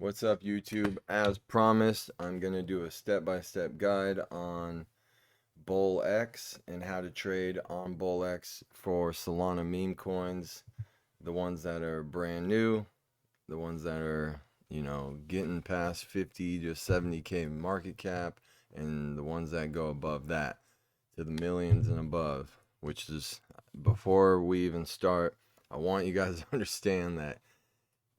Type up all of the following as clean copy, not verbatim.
What's up, YouTube? As promised, I'm going to do a step-by-step guide on Bullx and how to trade on Bullx for Solana meme coins, the ones that are brand new, the ones that are, getting past 50 to 70K market cap, and the ones that go above that to the millions and above, which is before we even start, I want you guys to understand that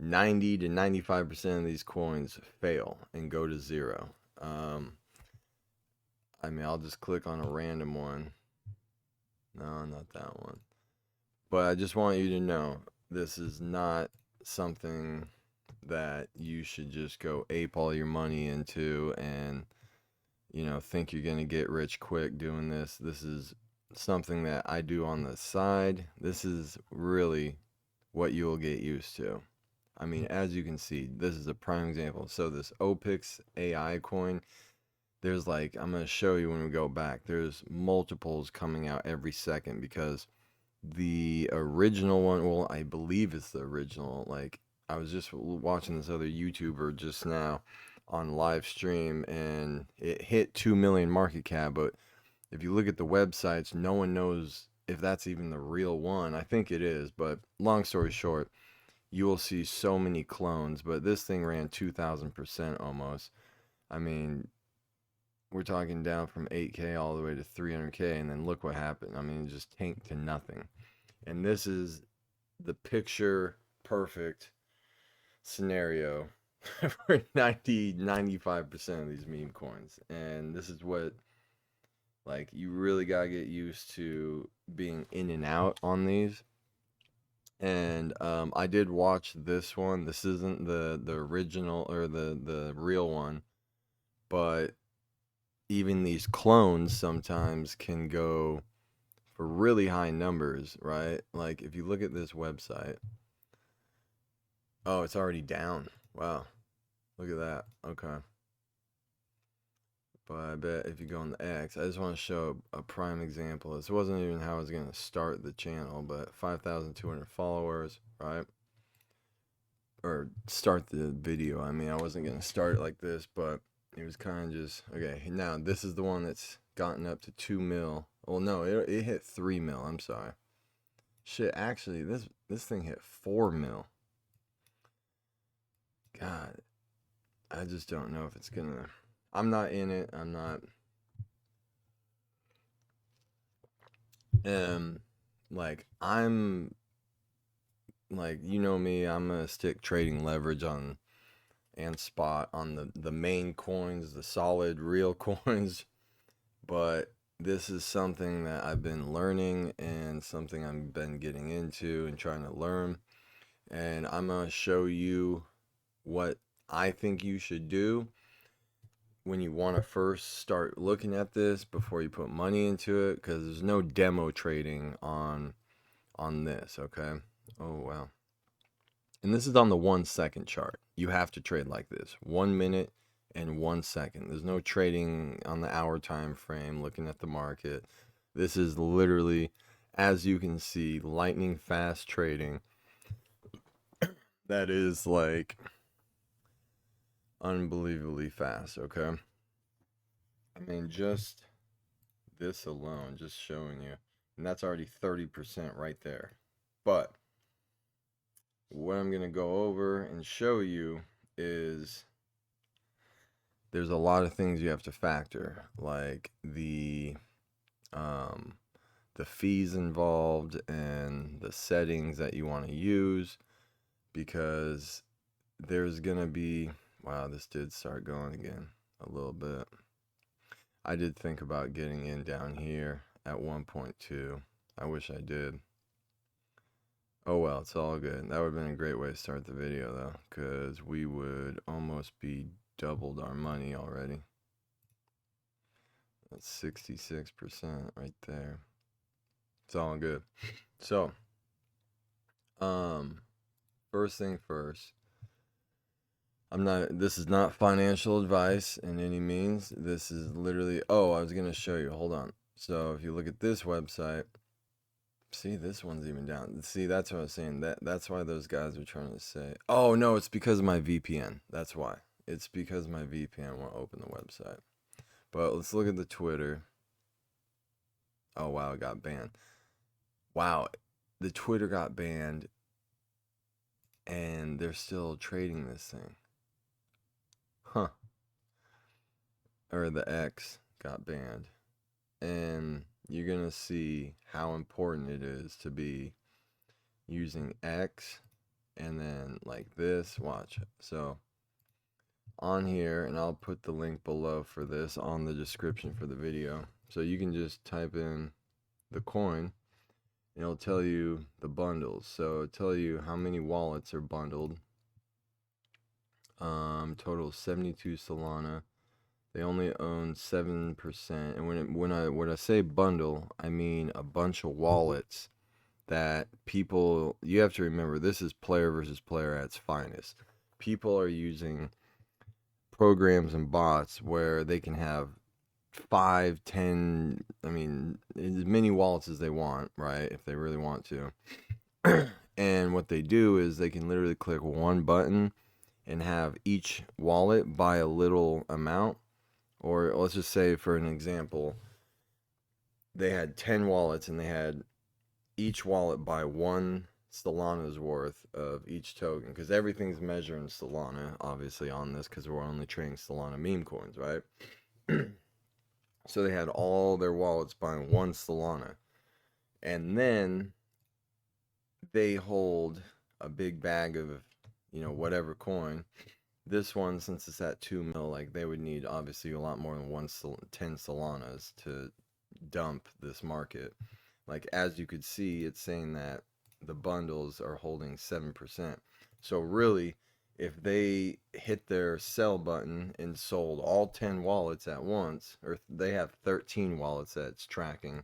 90 to 95% of these coins fail and go to zero. I'll just click on a random one. No, not that one. But I just want you to know this is not something that you should just go ape all your money into and, think you're going to get rich quick doing this. This is something that I do on the side. This is really what you will get used to. As you can see, this is a prime example. So this OPIX AI coin, there's I'm going to show you when we go back, there's multiples coming out every second because the original one, well, I believe it's the original. I was just watching this other YouTuber just now on live stream and it hit 2 million market cap. But if you look at the websites, no one knows if that's even the real one. I think it is, but long story short, you will see so many clones, but this thing ran 2,000% almost. I mean, we're talking down from 8K all the way to 300K, and then look what happened. It just tanked to nothing. And this is the picture perfect scenario for 95% of these meme coins. And this is what, you really gotta get used to being in and out on these. And I did watch this one. This isn't the original or the real one, but even these clones sometimes can go for really high numbers, right? Like if you look at this website, oh, it's already down. Wow, look at that. Okay. But I bet if you go on the X, I just want to show a prime example. This wasn't even how I was going to start the channel, but 5,200 followers, right? Or start the video. I wasn't going to start it like this, but it was kind of just, okay, now this is the one that's gotten up to 2 mil. Well, no, it hit 3 mil. I'm sorry. Shit, actually, this thing hit 4 mil. God, I just don't know if it's going to. I'm not in it. I'm not. I'm you know me, I'm gonna stick trading leverage on and spot on the main coins, the solid real coins. But this is something that I've been learning and something I've been getting into and trying to learn. And I'm gonna show you what I think you should do when you want to first start looking at this before you put money into it, because there's no demo trading on this. Okay. Oh wow. And this is on the 1 second chart. You have to trade like this, 1 minute and 1 second. There's no trading on the hour time frame looking at the market. This is literally, as you can see, lightning fast trading. That is unbelievably fast. Okay. Just this alone, just showing you, and that's already 30% right there. But what I'm going to go over and show you is there's a lot of things you have to factor, like the fees involved and the settings that you want to use, because there's going to be, wow, this did start going again a little bit. I did think about getting in down here at 1.2. I wish I did. Oh well, it's all good. That would have been a great way to start the video though, because we would almost be doubled our money already. That's 66% right there. It's all good. So, first thing first, this is not financial advice in any means. This is literally, oh, I was going to show you. Hold on. So, if you look at this website, See, this one's even down. See, that's what I was saying. That's why those guys were trying to say, oh no, it's because of my VPN. That's why. It's because my VPN won't open the website. But let's look at the Twitter. Oh wow, it got banned. Wow, the Twitter got banned, and they're still trading this thing. Huh. Or the X got banned. And you're gonna see how important it is to be using X and then like this. Watch. So on here, and I'll put the link below for this on the description for the video. So you can just type in the coin, and it'll tell you the bundles. So it'll tell you how many wallets are bundled. Total 72 Solana. They only own 7%. And when I say bundle, I mean a bunch of wallets that people, you have to remember, this is player versus player at its finest. People are using programs and bots where they can have 5, 10, I mean, as many wallets as they want, right? If they really want to. And what they do is they can literally click one button and have each wallet buy a little amount. Or let's just say, for an example, they had 10 wallets and they had each wallet buy 1 Solana's worth of each token, because everything's measured in Solana, obviously, on this, because we're only trading Solana meme coins, right? So they had all their wallets buying 1 Solana. And then they hold a big bag of, whatever coin. This one, since it's at 2 mil, like they would need obviously a lot more than 10 Solanas to dump this market. Like as you could see, it's saying that the bundles are holding 7%. So really, if they hit their sell button and sold all 10 wallets at once, or they have 13 wallets that's tracking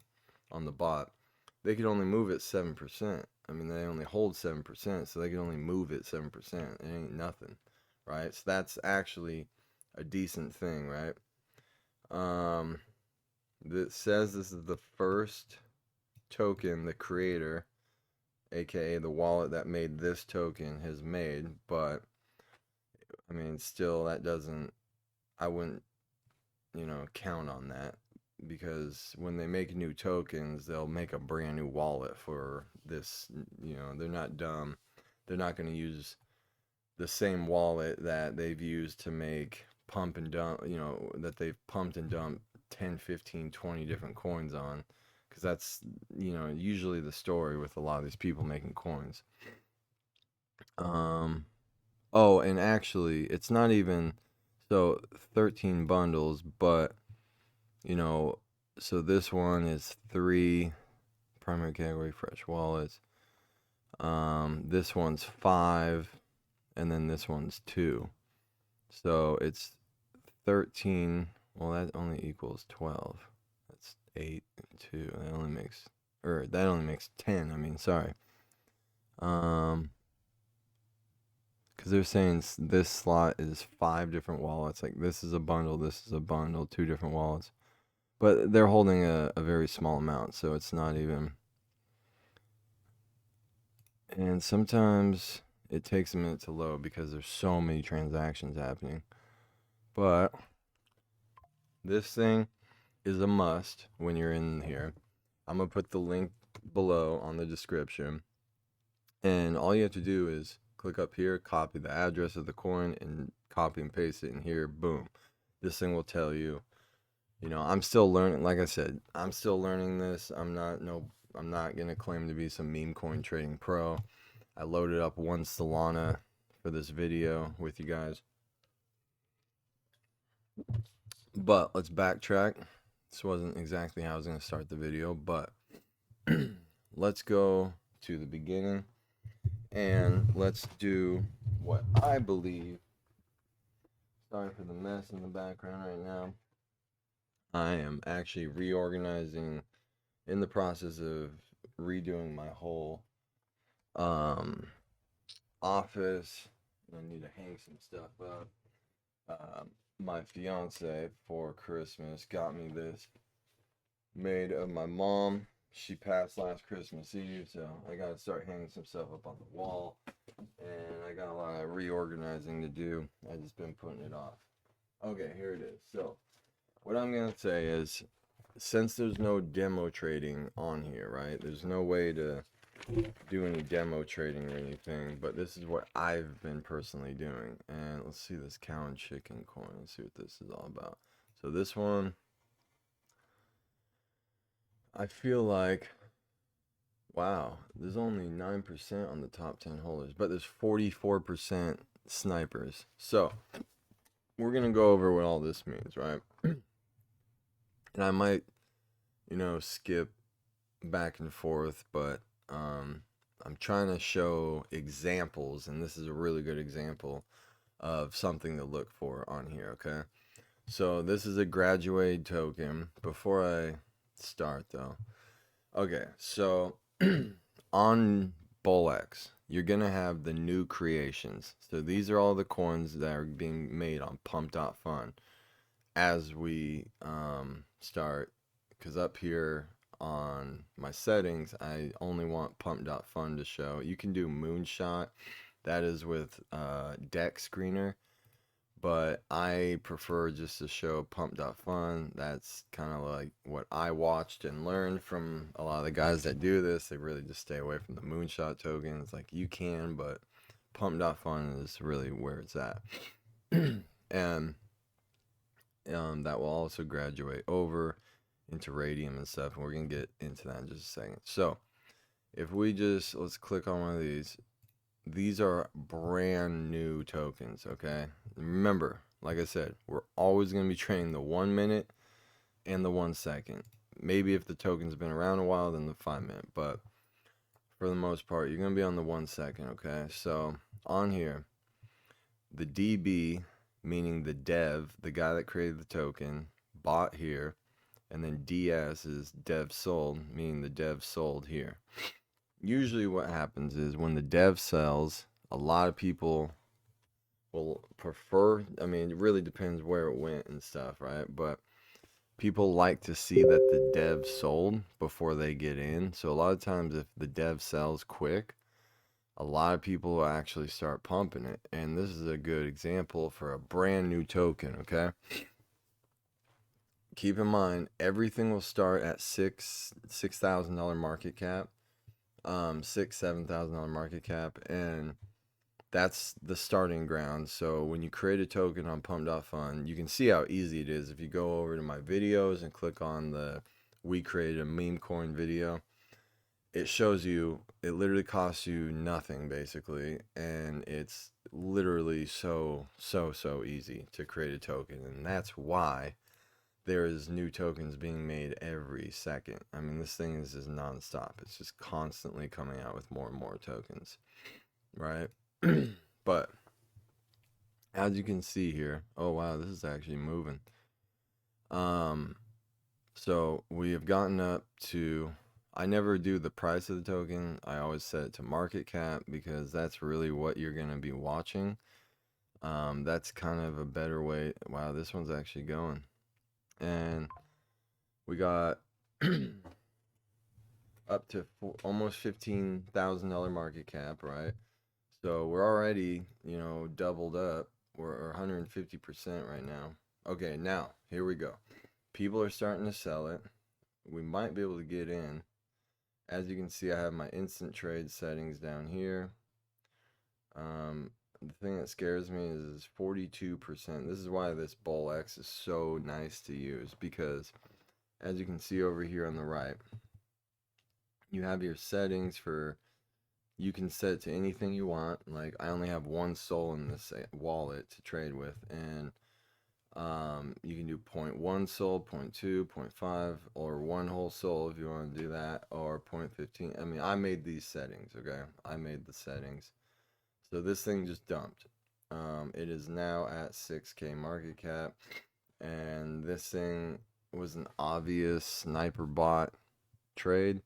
on the bot, they could only move it 7%. I mean, they only hold 7%, so they can only move it 7%. It ain't nothing, right? So that's actually a decent thing, right? That says this is the first token the creator, aka the wallet that made this token, has made. But I mean, still, that doesn't, I wouldn't, count on that, because when they make new tokens, they'll make a brand new wallet for this. They're not dumb. They're not going to use the same wallet that they've used to make pump and dump, that they've pumped and dumped 10, 15, 20 different coins on, because that's, usually the story with a lot of these people making coins. Oh, and actually, it's not even, so 13 bundles, but, so this one is 3 primary category fresh wallets. This one's 5, and then this one's 2. So it's 13. Well, that only equals 12. That's 8 and 2. That only makes 10. I mean, sorry. Because they're saying this slot is 5 different wallets. Like this is a bundle, this is a bundle, 2 different wallets. But they're holding a very small amount, so it's not even. And sometimes it takes a minute to load because there's so many transactions happening. But this thing is a must when you're in here. I'm going to put the link below on the description. And all you have to do is click up here, copy the address of the coin, and copy and paste it in here. Boom. This thing will tell you. I'm still learning. Like I said, I'm still learning this. I'm not going to claim to be some meme coin trading pro. I loaded up 1 Solana for this video with you guys. But let's backtrack. This wasn't exactly how I was going to start the video, but let's go to the beginning and let's do what I believe. Sorry for the mess in the background right now. I am actually reorganizing, in the process of redoing my whole office. I need to hang some stuff up. My fiance for Christmas got me this, made of my mom she passed last Christmas Eve, so I gotta start hanging some stuff up on the wall. And I got a lot of reorganizing to do. I just been putting it off. Okay, here it is. So, what I'm gonna say is, since there's no demo trading on here, right? There's no way to do any demo trading or anything, but this is what I've been personally doing. And let's see this cow and chicken coin. Let's see what this is all about. So this one, I feel like, wow, there's only 9% on the top 10 holders, but there's 44% snipers. So we're gonna go over what all this means, right? And I might, skip back and forth, but I'm trying to show examples, and this is a really good example of something to look for on here, okay? So this is a graduated token. Before I start though, okay, so on Bullx, you're gonna have the new creations. So these are all the coins that are being made on Pump.Fun as we start, because up here on my settings, I only want Pump.Fun to show. You can do Moonshot, that is with Deck Screener, but I prefer just to show Pump.Fun. That's kind of like what I watched and learned from a lot of the guys that do this. They really just stay away from the Moonshot tokens. Like, you can, but Pump.Fun is really where it's at. And that will also graduate over into radium and stuff, and we're gonna get into that in just a second. So if we just, let's click on one of these are brand new tokens, okay? Remember, like I said, we're always gonna be trading the 1 minute and the 1 second. Maybe if the token's been around a while, then the 5 minute, but for the most part, you're gonna be on the 1 second, okay? So on here, the DB, meaning the dev, the guy that created the token, bought here, and then DS is dev sold, meaning the dev sold here. Usually what happens is when the dev sells, a lot of people will prefer, I mean, it really depends where it went and stuff, right? But people like to see that the dev sold before they get in. So a lot of times if the dev sells quick, a lot of people will actually start pumping it. And this is a good example for a brand new token, okay? Keep in mind, everything will start at $6,000 market cap, $7,000 market cap, and that's the starting ground. So when you create a token on Pump.Fun, you can see how easy it is. If you go over to my videos and click on the "We created a meme coin" video, it shows you, it literally costs you nothing basically, and it's literally so easy to create a token, and that's why there is new tokens being made every second. I mean, this thing is just nonstop. It's just constantly coming out with more and more tokens, right? But as you can see here, oh wow, this is actually moving. So we have gotten up to, I never do the price of the token. I always set it to market cap because that's really what you're going to be watching. That's kind of a better way. Wow, this one's actually going. And we got up to almost $15,000 market cap, right? So we're already, doubled up. We're 150% right now. Okay, now here we go. People are starting to sell it. We might be able to get in. As you can see, I have my instant trade settings down here. The thing that scares me is 42%. This is why this Bullx is so nice to use, because as you can see over here on the right, you have your settings for, you can set it to anything you want. Like, I only have one soul in this wallet to trade with, and you can do 0.1 soul, 0.2, 0.5, or one whole soul if you want to do that, or 0.15. I mean, I made these settings, okay? I made the settings. So this thing just dumped. It is now at 6K market cap, and this thing was an obvious sniper bot trade,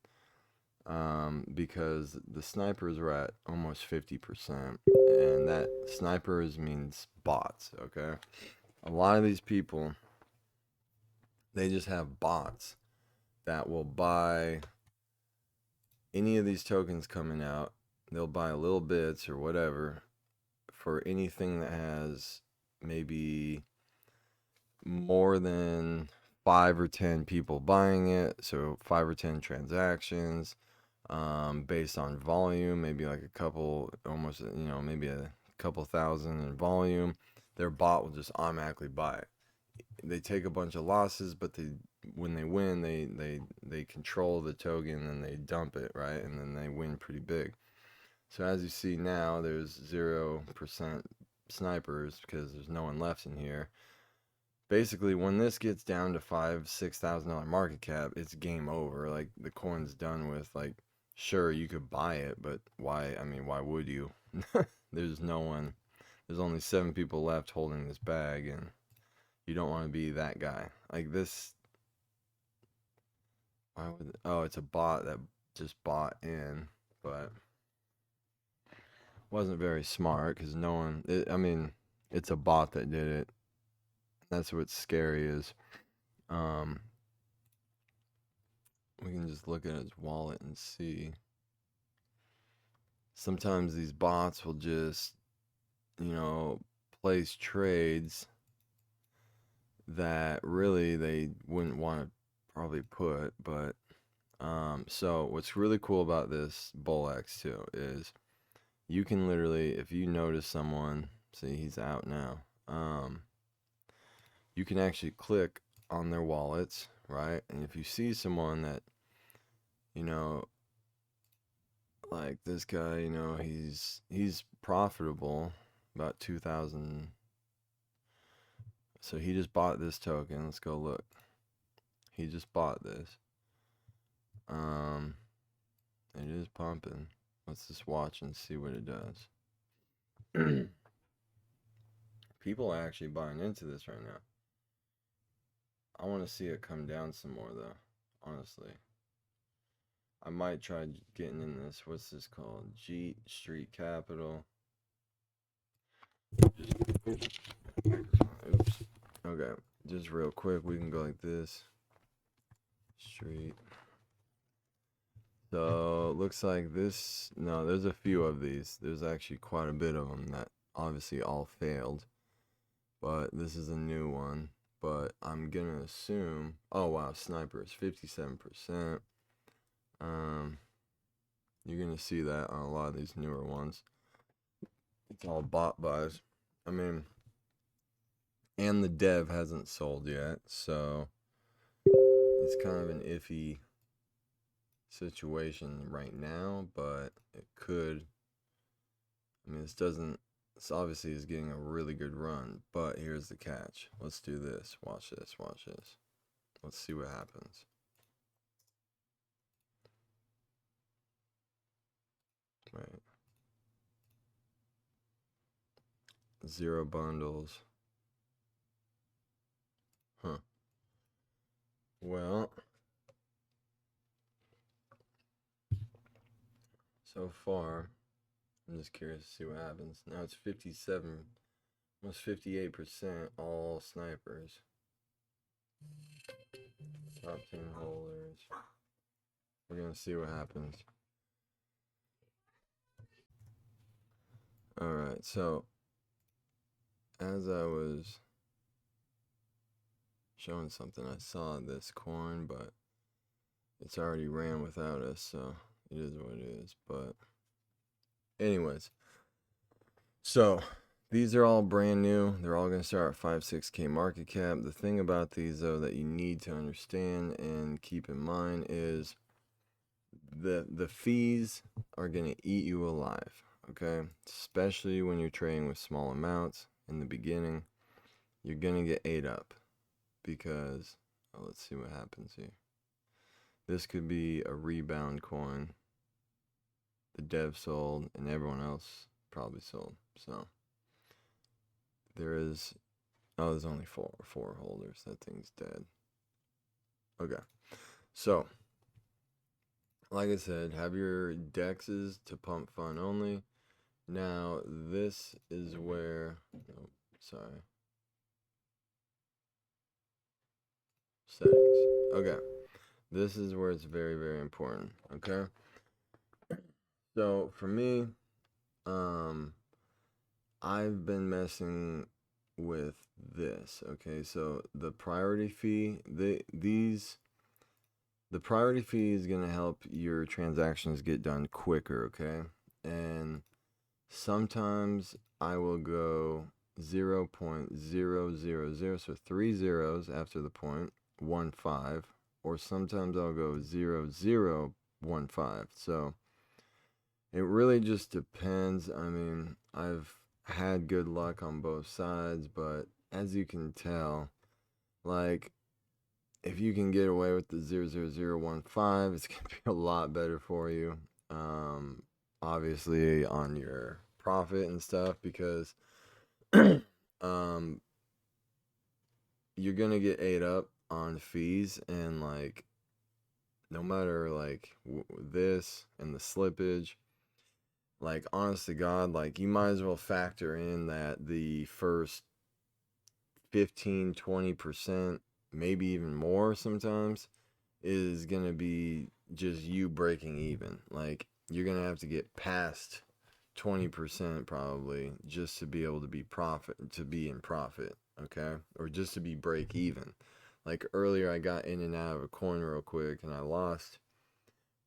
because the snipers were at almost 50%, and that snipers means bots, okay? A lot of these people, they just have bots that will buy any of these tokens coming out, they'll buy little bits or whatever for anything that has maybe more than 5 or 10 people buying it. So 5 or 10 transactions, based on volume, maybe like a couple, almost, maybe a couple thousand in volume. Their bot will just automatically buy it. They take a bunch of losses, but when they win, they control the token and they dump it, right? And then they win pretty big. So as you see now, there's 0% snipers because there's no one left in here. Basically, when this gets down to $5,000-6,000 market cap, it's game over. Like, the coin's done with. Like, sure, you could buy it, but why? I mean, why would you? There's no one. There's only 7 people left holding this bag, and you don't want to be that guy. Like this. Why would? Oh, it's a bot that just bought in, but wasn't very smart because no one. I mean, it's a bot that did it. That's what's scary is. Um, we can just look at his wallet and see. Sometimes these bots will just, place trades that really they wouldn't want to probably put. But so what's really cool about this Bullx too is you can literally, if you notice someone, see he's out now. You can actually click on their wallets, right? And if you see someone that, like this guy, he's profitable, about 2,000. So he just bought this token. Let's go look. He just bought this. It is pumping. Let's just watch and see what it does. People are actually buying into this right now. I want to see it come down some more though, honestly. I might try getting in this. What's this called? Jeet Street Capital. Oops. Okay. Just real quick, we can go like this. Street. So looks like this. No, there's a few of these. There's actually quite a bit of them that obviously all failed. But this is a new one. But I'm gonna assume. Oh wow, snipers 57%. You're gonna see that on a lot of these newer ones. It's all bot buys. I mean, and the dev hasn't sold yet, so it's kind of an iffy situation right now, but it could. I mean, this obviously is getting a really good run, but here's the catch. Let's do this. Watch this. Watch this. Let's see what happens. Right. 0 bundles. Huh. Well, so far, I'm just curious to see what happens. Now it's 57, almost 58% all snipers. Top 10 holders. We're gonna see what happens. Alright, so as I was showing something, I saw this coin, but it's already ran without us, so it is what it is. But anyways, so these are all brand new. They're all going to start at 5-6K market cap. The thing about these though that you need to understand and keep in mind is the fees are going to eat you alive, okay? Especially when you're trading with small amounts in the beginning. You're going to get ate up because let's see what happens here. This could be a rebound coin. The dev sold and everyone else probably sold. So there is, oh, there's only four holders. That thing's dead. Okay. So like I said, have your dexes to pump fun only. Now this is where, oh, sorry. Settings. Okay. This is where it's very, very important. Okay. So for me, um, I've been messing with this. Okay, so the priority fee, the priority fee is gonna help your transactions get done quicker. Okay, and sometimes I will go 0.000, so three zeros after the point, 1.5, or sometimes I'll go 0.015. So it really just depends. I mean, I've had good luck on both sides, but as you can tell, like if you can get away with the 0.015, it's gonna be a lot better for you. Um, Obviously on your profit and stuff because um you're gonna get ate up on fees and like no matter like this and the slippage, like honest to god, like you might as well factor in that the first 15-20%, maybe even more sometimes, is gonna be just you breaking even. Like you're gonna have to get past 20% probably just to be able to be in profit, okay? Or just to be break even. Like earlier I got in and out of a coin real quick and I lost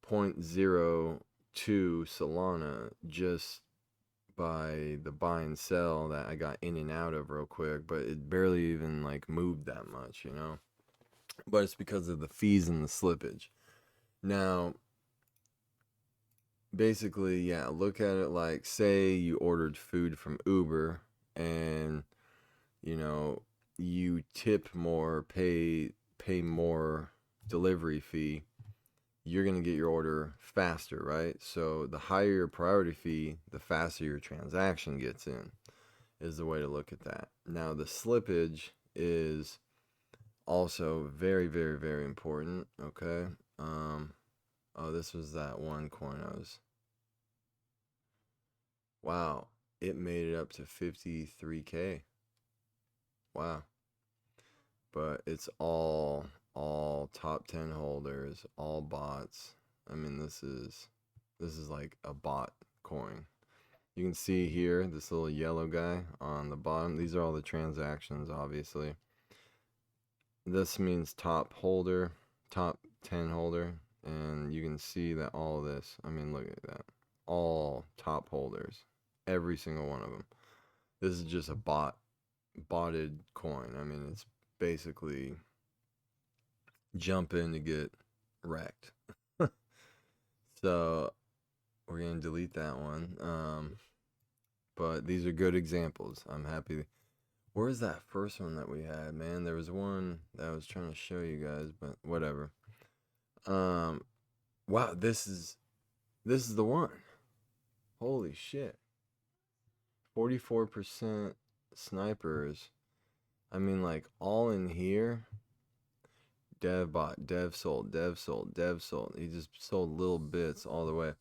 point zero 0.02 Solana just by the buy and sell that I got in and out of real quick, but it barely even like moved that much, you know? But it's because of the fees and the slippage. Now, basically, yeah, look at it like say you ordered food from Uber and you know, you tip more, pay more delivery fee, you're going to get your order faster, right? So the higher your priority fee, the faster your transaction gets in, is the way to look at that. Now, the slippage is also very, very, very important, okay? Um, oh, this was that one coin I was. Wow, it made it up to 53K. Wow. But it's all top 10 holders, all bots. I mean, this is like a bot coin. You can see here this little yellow guy on the bottom. These are all the transactions, obviously. This means top holder, top 10 holder, and you can see that all of this, I mean, look at that. All top holders, every single one of them. This is just a botted coin. I mean, it's basically jump in to get wrecked. So we're gonna delete that one. But these are good examples. I'm happy. Where's that first one that we had, man? There was one that I was trying to show you guys, but whatever. Um, wow, this is the one. Holy shit. 44% snipers. I mean, like all in here. Dev bought, dev sold, dev sold, dev sold. He just sold little bits all the way.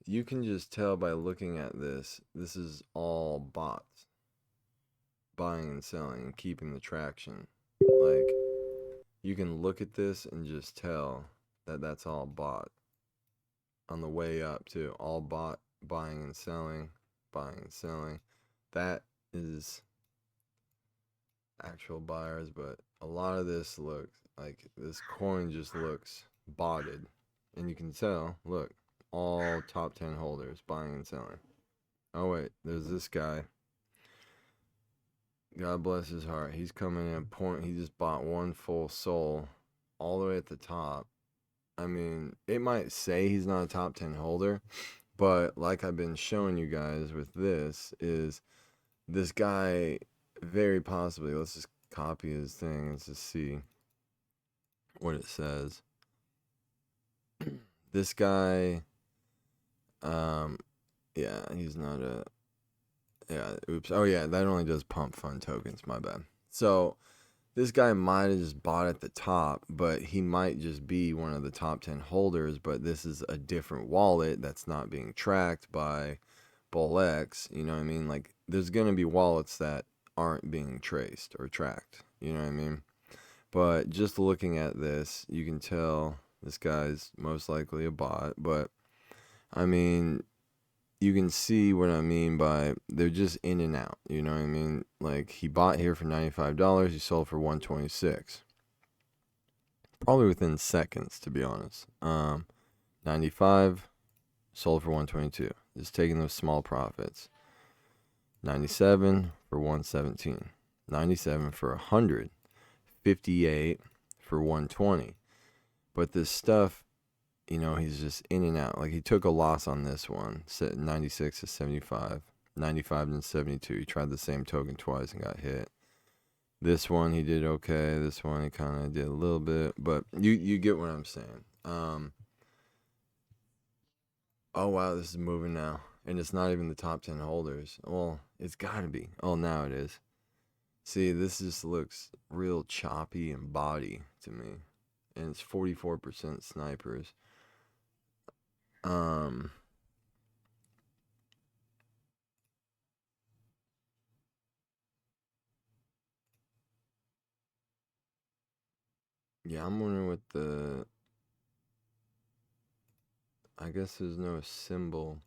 You can just tell by looking at this, this is all bots buying and selling and keeping the traction. Like, you can look at this and just tell that that's all bot on the way up, too. All bot buying and selling, buying and selling. That is actual buyers, but a lot of this looks like this coin just looks botted. And you can tell, look, all top 10 holders buying and selling. Oh, wait, there's this guy. God bless his heart. He's coming in at point. He just bought one full soul all the way at the top. I mean, it might say he's not a top 10 holder, but like I've been showing you guys with this, is this guy very possibly, let's just copy his thing. Let's just see what it says. This guy, yeah, he's not a, yeah, oops. Oh, yeah, that only does pump fund tokens. My bad. So this guy might have just bought at the top, but he might just be one of the top 10 holders. But this is a different wallet that's not being tracked by Bullx. You know what I mean? Like, there's going to be wallets that aren't being traced or tracked. You know what I mean? But just looking at this, you can tell this guy's most likely a bot. But I mean, you can see what I mean by they're just in and out. You know what I mean? Like he bought here for $95, he sold for 126. Probably within seconds, to be honest. 95 sold for 122. Just taking those small profits. 97 for 117. 97 for 100. 58 for 120. But this stuff, he's just in and out. Like he took a loss on this one, set 96 to 75, 95 and 72. He tried the same token twice and got hit. This one he did okay. This one he kind of did a little bit, but you get what I'm saying. Oh wow, this is moving now, and it's not even the top 10 holders. Well, it's got to be. Oh, now it is. See, this just looks real choppy and body to me, and it's 44% snipers. Um, yeah, I'm wondering what I guess there's no symbol.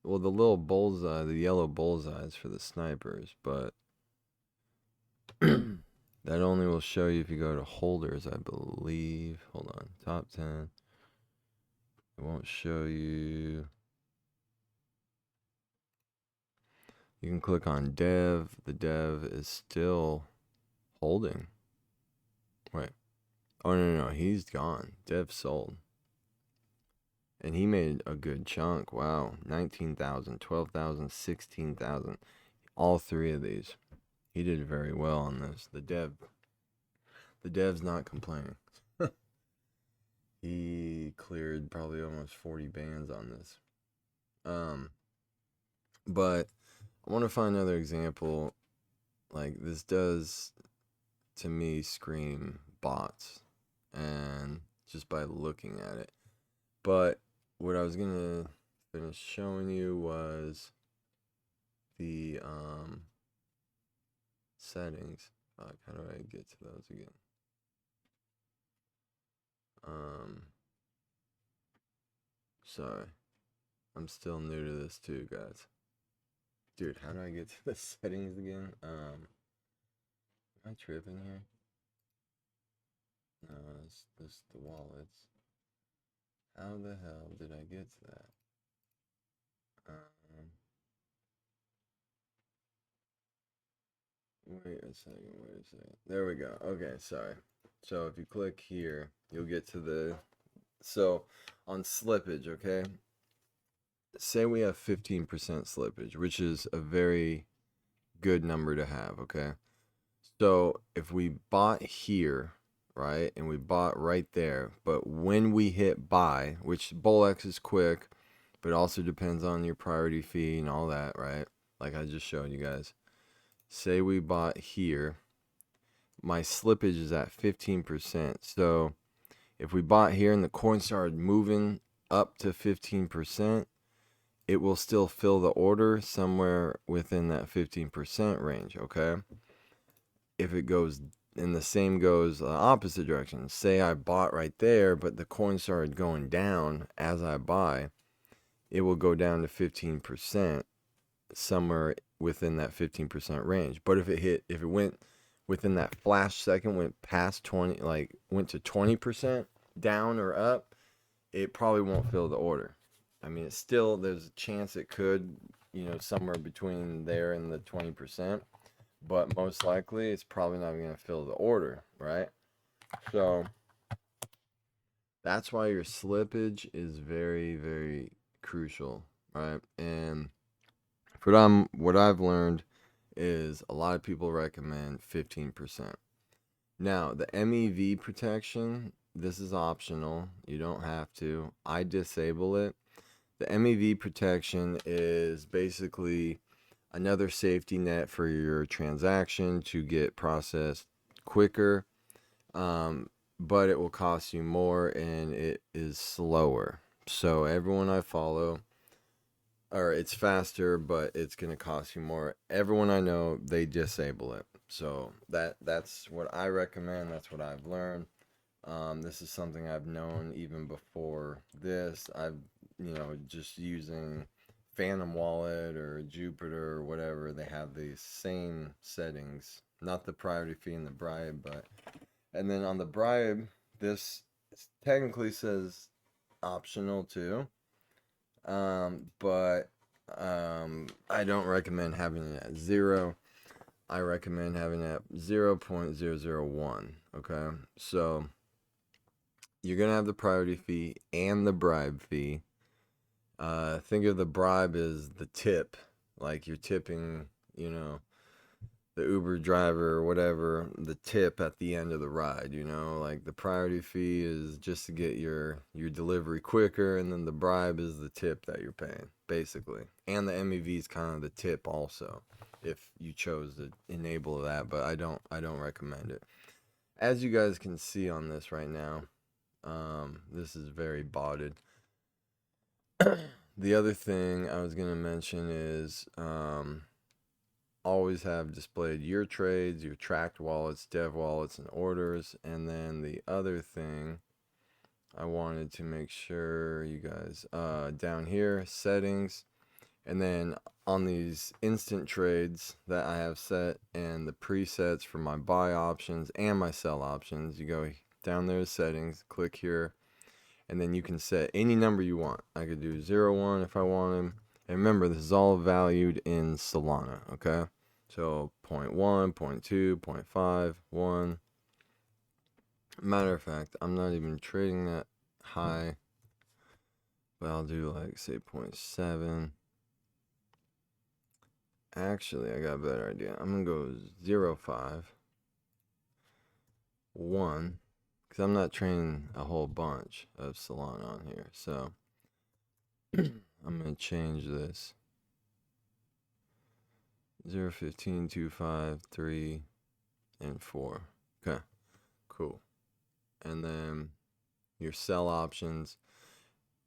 Well, the little bullseye, the yellow bullseye is for the snipers, but that only will show you if you go to holders, I believe. Hold on, top 10. It won't show you. You can click on dev. The dev is still holding. Wait. Oh, no. He's gone. Dev sold. And he made a good chunk. Wow. 19,000, 12,000, 16,000. All three of these. He did very well on this. The dev's not complaining. He cleared probably almost 40 bands on this. But I want to find another example. Like this does to me scream bots, and just by looking at it. But what I was gonna finish showing you was the settings. Fuck, how do I get to those again? Sorry, I'm still new to this too, guys. Dude, how do I get to the settings again? Am I tripping here? No, it's this the wallets. How the hell did I get to that? Um, wait a second. There we go. Okay, sorry. So if you click here, you'll get to so on slippage, okay? Say we have 15% slippage, which is a very good number to have, okay? So if we bought here, right, and we bought right there, but when we hit buy, which Bullx is quick, but also depends on your priority fee and all that, right? Like I just showed you guys. Say we bought here, my slippage is at 15%. So if we bought here and the coin started moving up to 15%, it will still fill the order somewhere within that 15% range, okay? If it goes, and the same goes opposite direction. Say I bought right there, but the coin started going down as I buy, it will go down to 15% somewhere within that 15% range. But if it went within that flash second, went past 20, like went to 20% down or up, it probably won't fill the order. I mean, it's still, there's a chance it could, somewhere between there and the 20%, but most likely it's probably not going to fill the order, right? So that's why your slippage is very, very crucial, right? And what I've learned is a lot of people recommend 15%. Now, the MEV protection, this is optional. You don't have to. I disable it. The MEV protection is basically another safety net for your transaction to get processed quicker, but it will cost you more and it is slower. So everyone I follow, or it's faster, but it's going to cost you more. Everyone I know, they disable it. So that's what I recommend. That's what I've learned. This is something I've known even before this. I've, just using Phantom Wallet or Jupiter or whatever, they have the same settings. Not the priority fee and the bribe, but and then on the bribe, this technically says optional too. But I don't recommend having it at 0. I recommend having it at 0.001. Okay, so you're gonna have the priority fee and the bribe fee. Think of the bribe as the tip, like you're tipping, the Uber driver or whatever, the tip at the end of the ride, like the priority fee is just to get your delivery quicker, and then the bribe is the tip that you're paying, basically. And the MEV is kind of the tip also, if you chose to enable that, but I don't recommend it. As you guys can see on this right now, this is very botted. The other thing I was gonna mention is always have displayed your trades, your tracked wallets, dev wallets, and orders. And then the other thing I wanted to make sure you guys, down here, settings, and then on these instant trades that I have set and the presets for my buy options and my sell options, you go down there to settings, click here, and then you can set any number you want. I could do 0, 1 if I wanted. And remember, this is all valued in Solana, okay? So 0.1, 0.2, 0.5, 1. Matter of fact, I'm not even trading that high, but I'll do like, say, 0.7. Actually, I got a better idea. I'm going to go 0.5, 1, because I'm not trading a whole bunch of Solana on here. So I'm going to change this. 0, 15, 2, 5, 3, and 4. Okay, cool. And then your sell options.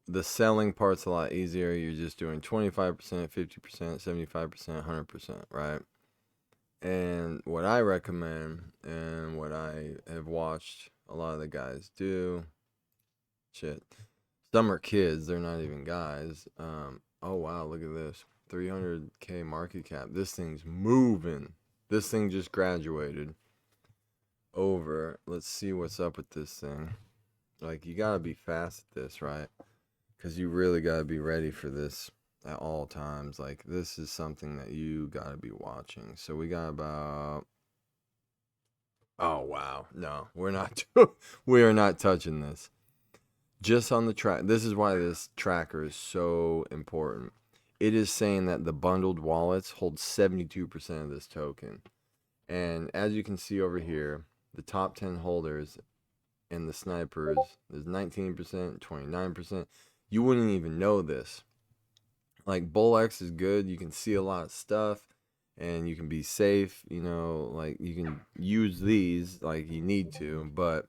The selling part's a lot easier. You're just doing 25%, 50%, 75%, 100%, right? And what I recommend and what I have watched a lot of the guys do, some are kids, they're not even guys. Oh wow, look at this. 300K market cap. This thing's moving. This thing just graduated over. Let's see what's up with this thing. Like, you gotta be fast at this, right? Because you really gotta be ready for this at all times. Like, this is something that you gotta be watching. So we got about... Oh wow, no, we're not. We are not touching this. Just on the track. This is why this tracker is so important. It is saying that the bundled wallets hold 72% of this token. And as you can see over here, the top 10 holders and the snipers, there's 19%, 29%. You wouldn't even know this. Like, Bullx is good. You can see a lot of stuff and you can be safe. Like, you can use these like you need to, but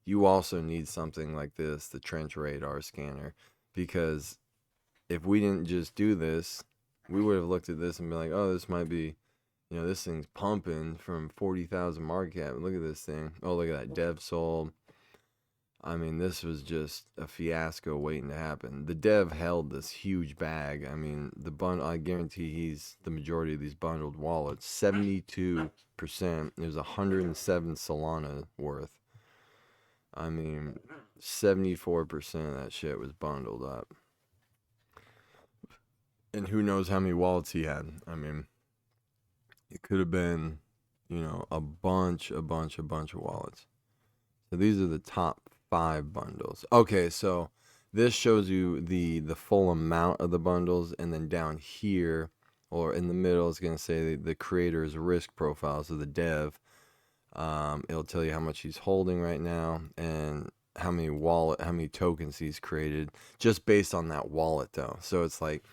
you also need something like this, the trench radar scanner, because if we didn't just do this, we would have looked at this and been like, oh, this might be, this thing's pumping from 40,000 market cap. Look at this thing. Oh, look at that dev sold. I mean, this was just a fiasco waiting to happen. The dev held this huge bag. I mean, I guarantee he's the majority of these bundled wallets. 72%. There's 107 Solana worth. I mean, 74% of that shit was bundled up. And who knows how many wallets he had. I mean, it could have been, a bunch of wallets. So these are the top 5 bundles. Okay, so this shows you the full amount of the bundles, and then down here, or in the middle, it's going to say the creator's risk profile, so the dev. It'll tell you how much he's holding right now and how many tokens he's created, just based on that wallet though. So it's like,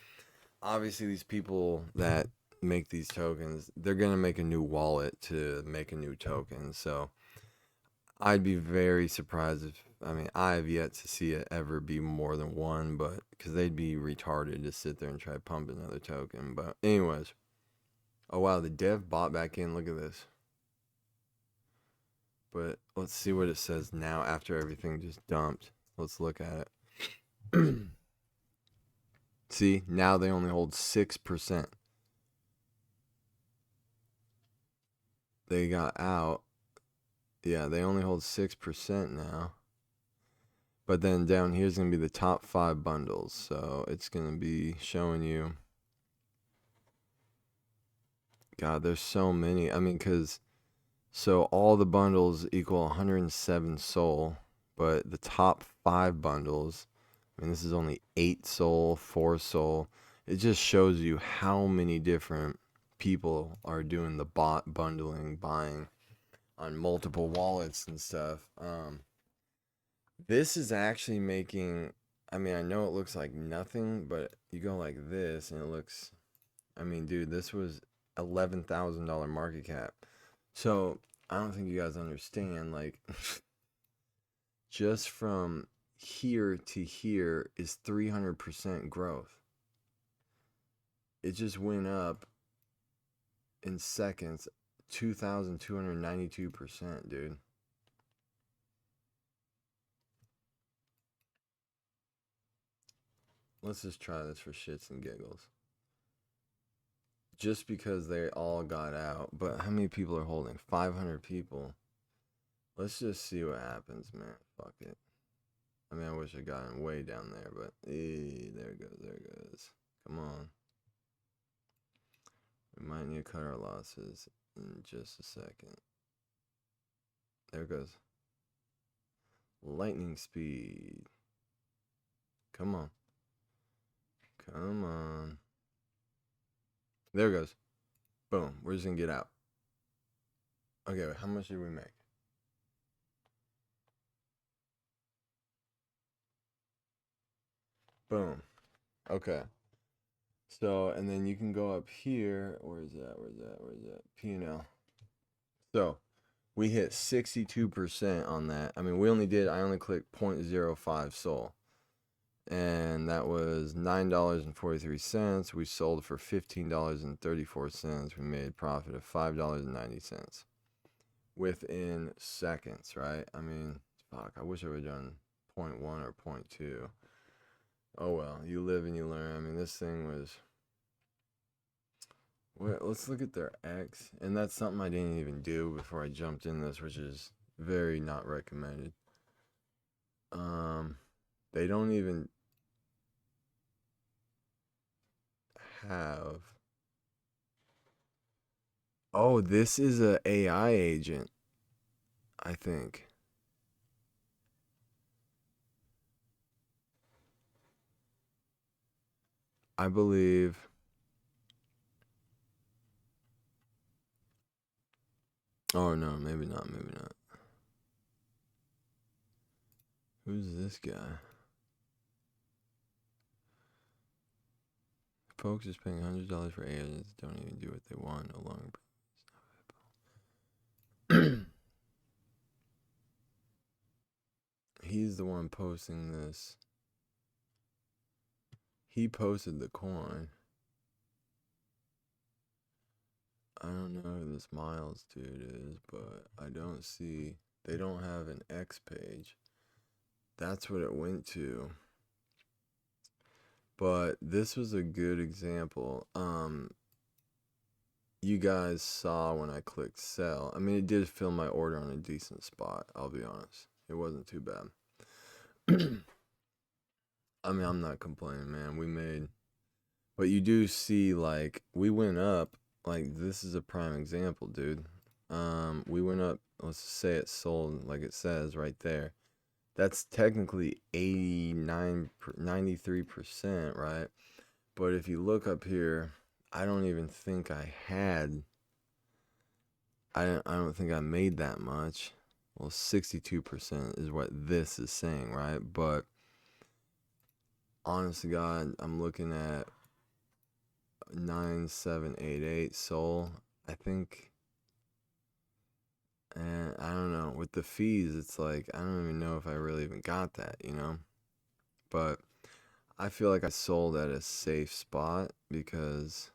obviously these people that make these tokens, they're going to make a new wallet to make a new token. So I'd be very surprised I have yet to see it ever be more than one, but because they'd be retarded to sit there and try to pump another token. But anyways, oh wow, the dev bought back in. Look at this. But let's see what it says now after everything just dumped. Let's look at it. See, now they only hold 6%. They got out. Yeah, they only hold 6% now. But then down here's going to be the top 5 bundles. So it's going to be showing you. God, there's so many. I mean, because so all the bundles equal 107 soul. But the top 5 bundles, I mean, this is only 8 soul, 4 soul. It just shows you how many different people are doing the bot bundling, buying on multiple wallets and stuff. This is actually making, I mean, I know it looks like nothing, but you go like this and it looks, I mean, dude, this was $11,000 market cap. So I don't think you guys understand, like, just from here to here is 300% growth. It just went up in seconds, 2,292%, dude. Let's just try this for shits and giggles. Just because they all got out. But how many people are holding? 500 people. Let's just see what happens, man. Fuck it. I mean, I wish I got him way down there, but there it goes. There it goes. Come on. We might need to cut our losses in just a second. There it goes. Lightning speed. Come on. Come on. There it goes. Boom. We're just going to get out. Okay, wait, how much did we make? Boom. Okay. So, and then you can go up here. Where's that? Where's that? Where's that? P&L. So, we hit 62% on that. I mean, I only clicked 0.05 soul. And that was $9.43. We sold for $15.34. We made profit of $5.90 within seconds, right? I mean, fuck, I wish I would have done 0.1 or 0.2. Oh well, you live and you learn. I mean, this thing was. Wait, let's look at their X, and that's something I didn't even do before I jumped in this, which is very not recommended. They don't even have. Oh, this is a AI agent, I think. I believe. Oh no, maybe not, maybe not. Who's this guy? Folks is paying $100 for agents that don't even do what they want no longer. He's the one posting this. He posted the coin. I don't know who this Miles dude is, but I don't see. They don't have an X page. That's what it went to. But this was a good example. You guys saw when I clicked sell. I mean, it did fill my order on a decent spot, I'll be honest. It wasn't too bad. I mean, I'm not complaining, man. We made. But you do see, like, we went up. Like, this is a prime example, dude. We went up. Let's say it sold, like it says right there. That's technically 89, 93%, right? But if you look up here, I don't even think I had. I don't think I made that much. Well, 62% is what this is saying, right? But honest to God, I'm looking at 9788 soul. I think, and I don't know, with the fees, it's like I don't even know if I really even got that, you know. But I feel like I sold at a safe spot because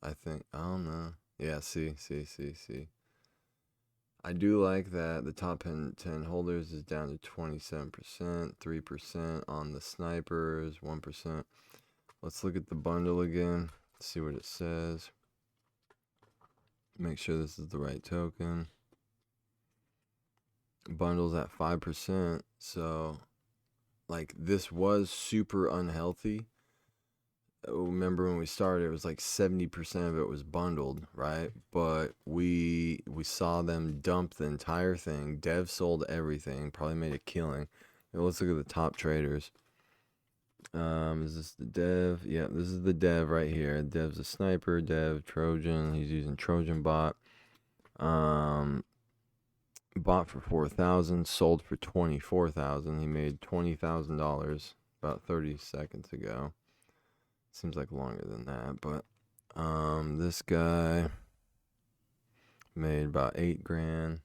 I think I don't know. Yeah, see. I do like that the top 10 holders is down to 27%, 3% on the snipers, 1%. let's look at the bundle again. See what it says. Make sure this is the right token. Bundle's at 5%. So, like, this was super unhealthy. Remember when we started, it was like 70% of it was bundled, right? But we saw them dump the entire thing. Dev sold everything, probably made a killing. Now let's look at the top traders. Is this the dev? Yeah, this is the dev right here. Dev's a sniper, dev Trojan. He's using Trojan bot. Bought for 4,000, sold for 24,000. He made $20,000 about 30 seconds ago. Seems like longer than that, but this guy made about 8 grand.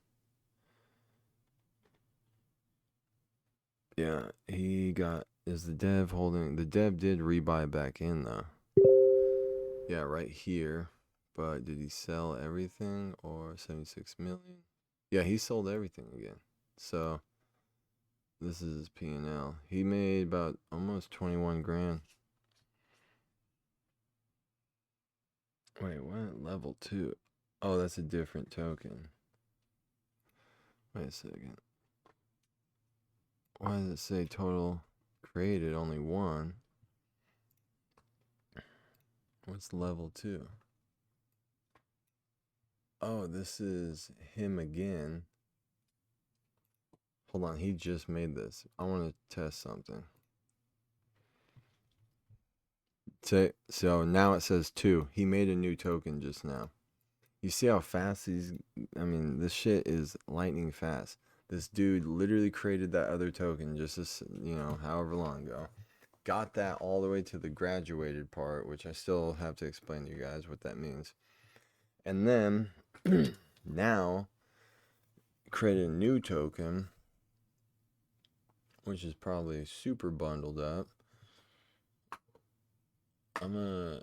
Yeah, he got, is the dev holding, the dev did rebuy back in though. Yeah, right here. But did he sell everything or 76 million? Yeah, he sold everything again. So this is his P&L. He made about almost 21 grand. Wait, what? Level 2. Oh, that's a different token. Wait a second. Why does it say total created only 1? What's level 2? Oh, this is him again. Hold on, he just made this. I want to test something. So now it says 2. He made a new token just now. You see how fast he's, I mean, this shit is lightning fast. This dude literally created that other token just this, however long ago. Got that all the way to the graduated part, which I still have to explain to you guys what that means. And then now created a new token, which is probably super bundled up. I'm gonna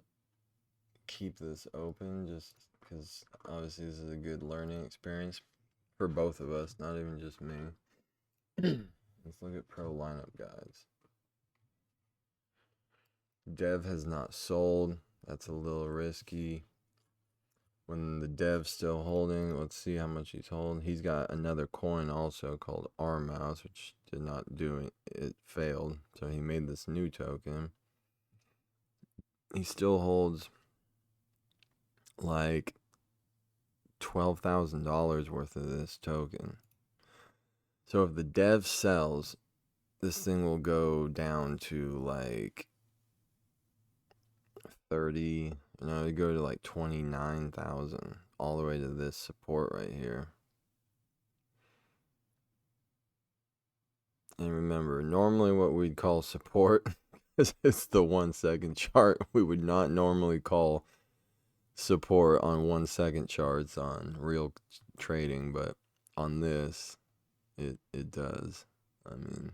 keep this open just because obviously this is a good learning experience for both of us, not even just me. Let's look at pro lineup guides. Dev has not sold. That's a little risky. When the dev's still holding, let's see how much he's holding. He's got another coin also called R Mouse, which did not do it. It failed. So he made this new token. He still holds like $12,000 worth of this token. So if the dev sells, this thing will go down to like 30, it'd go to like 29,000 all the way to this support right here. And remember, normally what we'd call support is it's the 1 second chart. We would not normally call support on 1 second charts on real trading, but on this it does. I mean,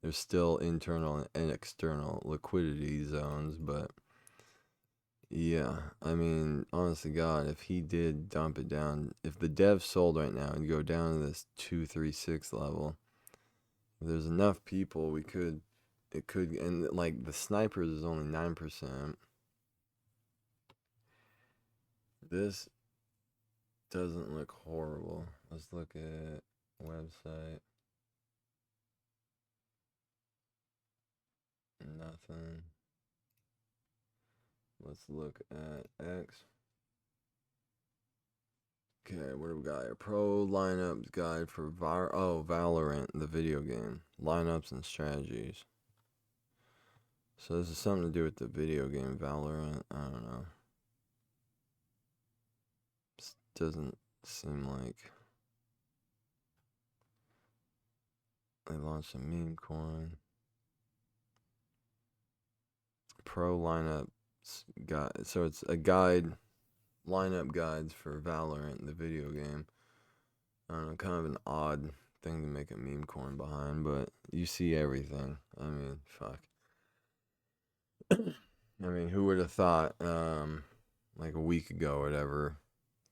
there's still internal and external liquidity zones, but yeah, I mean, honestly, God, if he did dump it down, if the dev sold right now and go down to this 236 level, if there's enough people, it could, and like the snipers is only 9%. This doesn't look horrible. Let's look at website. Nothing. Let's look at X. Okay, what do we got here? Pro lineups guide for Valorant, the video game. Lineups and strategies. So this is something to do with the video game Valorant. I don't know. This doesn't seem like they launched a Memecoin. Pro lineups guide. So it's a guide, lineup guides for Valorant, the video game. I don't know, kind of an odd thing to make a Memecoin behind, but you see everything. I mean, fuck. I mean, who would have thought, like a week ago or whatever,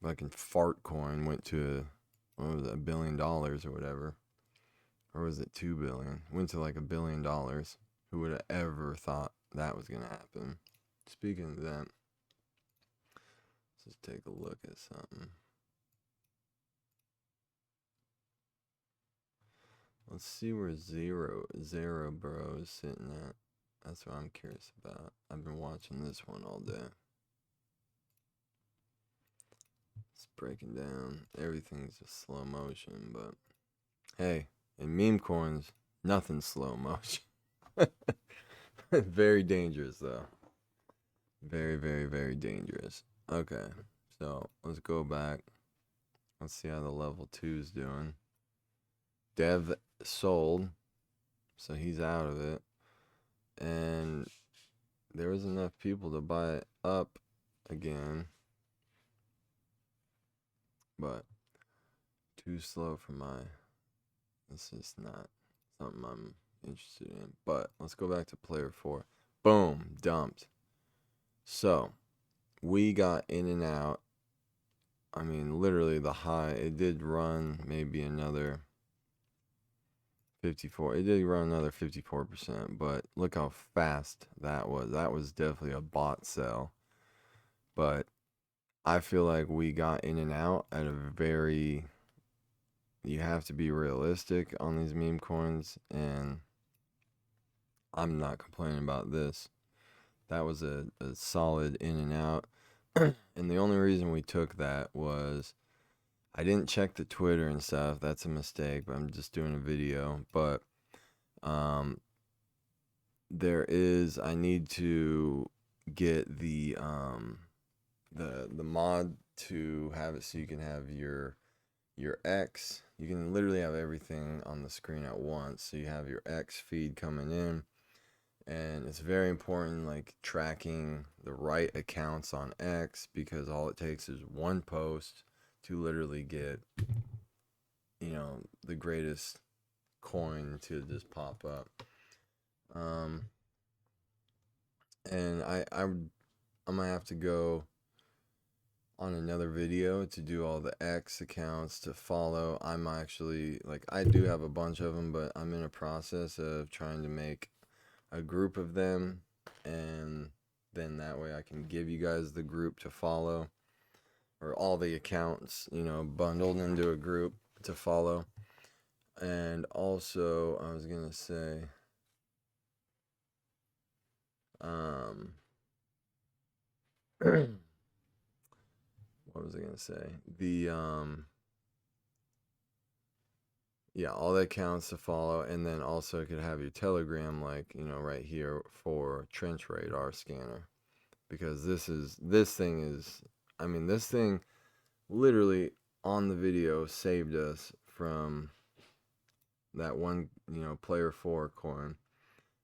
fucking fart coin went to, what was it, $1 billion or whatever, or was it 2 billion? Went to like $1 billion. Who would have ever thought that was gonna happen. Speaking of that, let's just take a look at something. Let's see where Zero Bro is sitting at. That's what I'm curious about. I've been watching this one all day. It's breaking down. Everything's just slow motion, but hey, in Memecoins, nothing's slow motion. Very dangerous though. Very, very, very dangerous. Okay, so let's go back. Let's see how the level 2's doing. Dev sold, so he's out of it. And there was enough people to buy it up again. But too slow for my... This is not something I'm interested in. But let's go back to player 4. Boom, dumped. So, we got in and out. I mean, literally the high, it did run maybe another 54. It did run another 54%, but look how fast that was. That was definitely a bot sell. But I feel like we got in and out at a very... You have to be realistic on these meme coins, and I'm not complaining about this. That was a solid in and out. And the only reason we took that was I didn't check the Twitter and stuff. That's a mistake, but I'm just doing a video. But I need to get the mod to have it so you can have your X. You can literally have everything on the screen at once. So you have your X feed coming in, and it's very important, like tracking the right accounts on X, because all it takes is one post to literally get, the greatest coin to just pop up. And I'm gonna have to go on another video to do all the X accounts to follow. I'm actually, like, I do have a bunch of them, but I'm in a process of trying to make a group of them, and then that way I can give you guys the group to follow, or all the accounts, bundled into a group to follow. And also, I was gonna say, what was I gonna say? Yeah, all the accounts to follow, and then also you could have your Telegram, like, right here for Trench Radar Scanner, because this thing is, I mean, this thing literally on the video saved us from that one, player 4 coin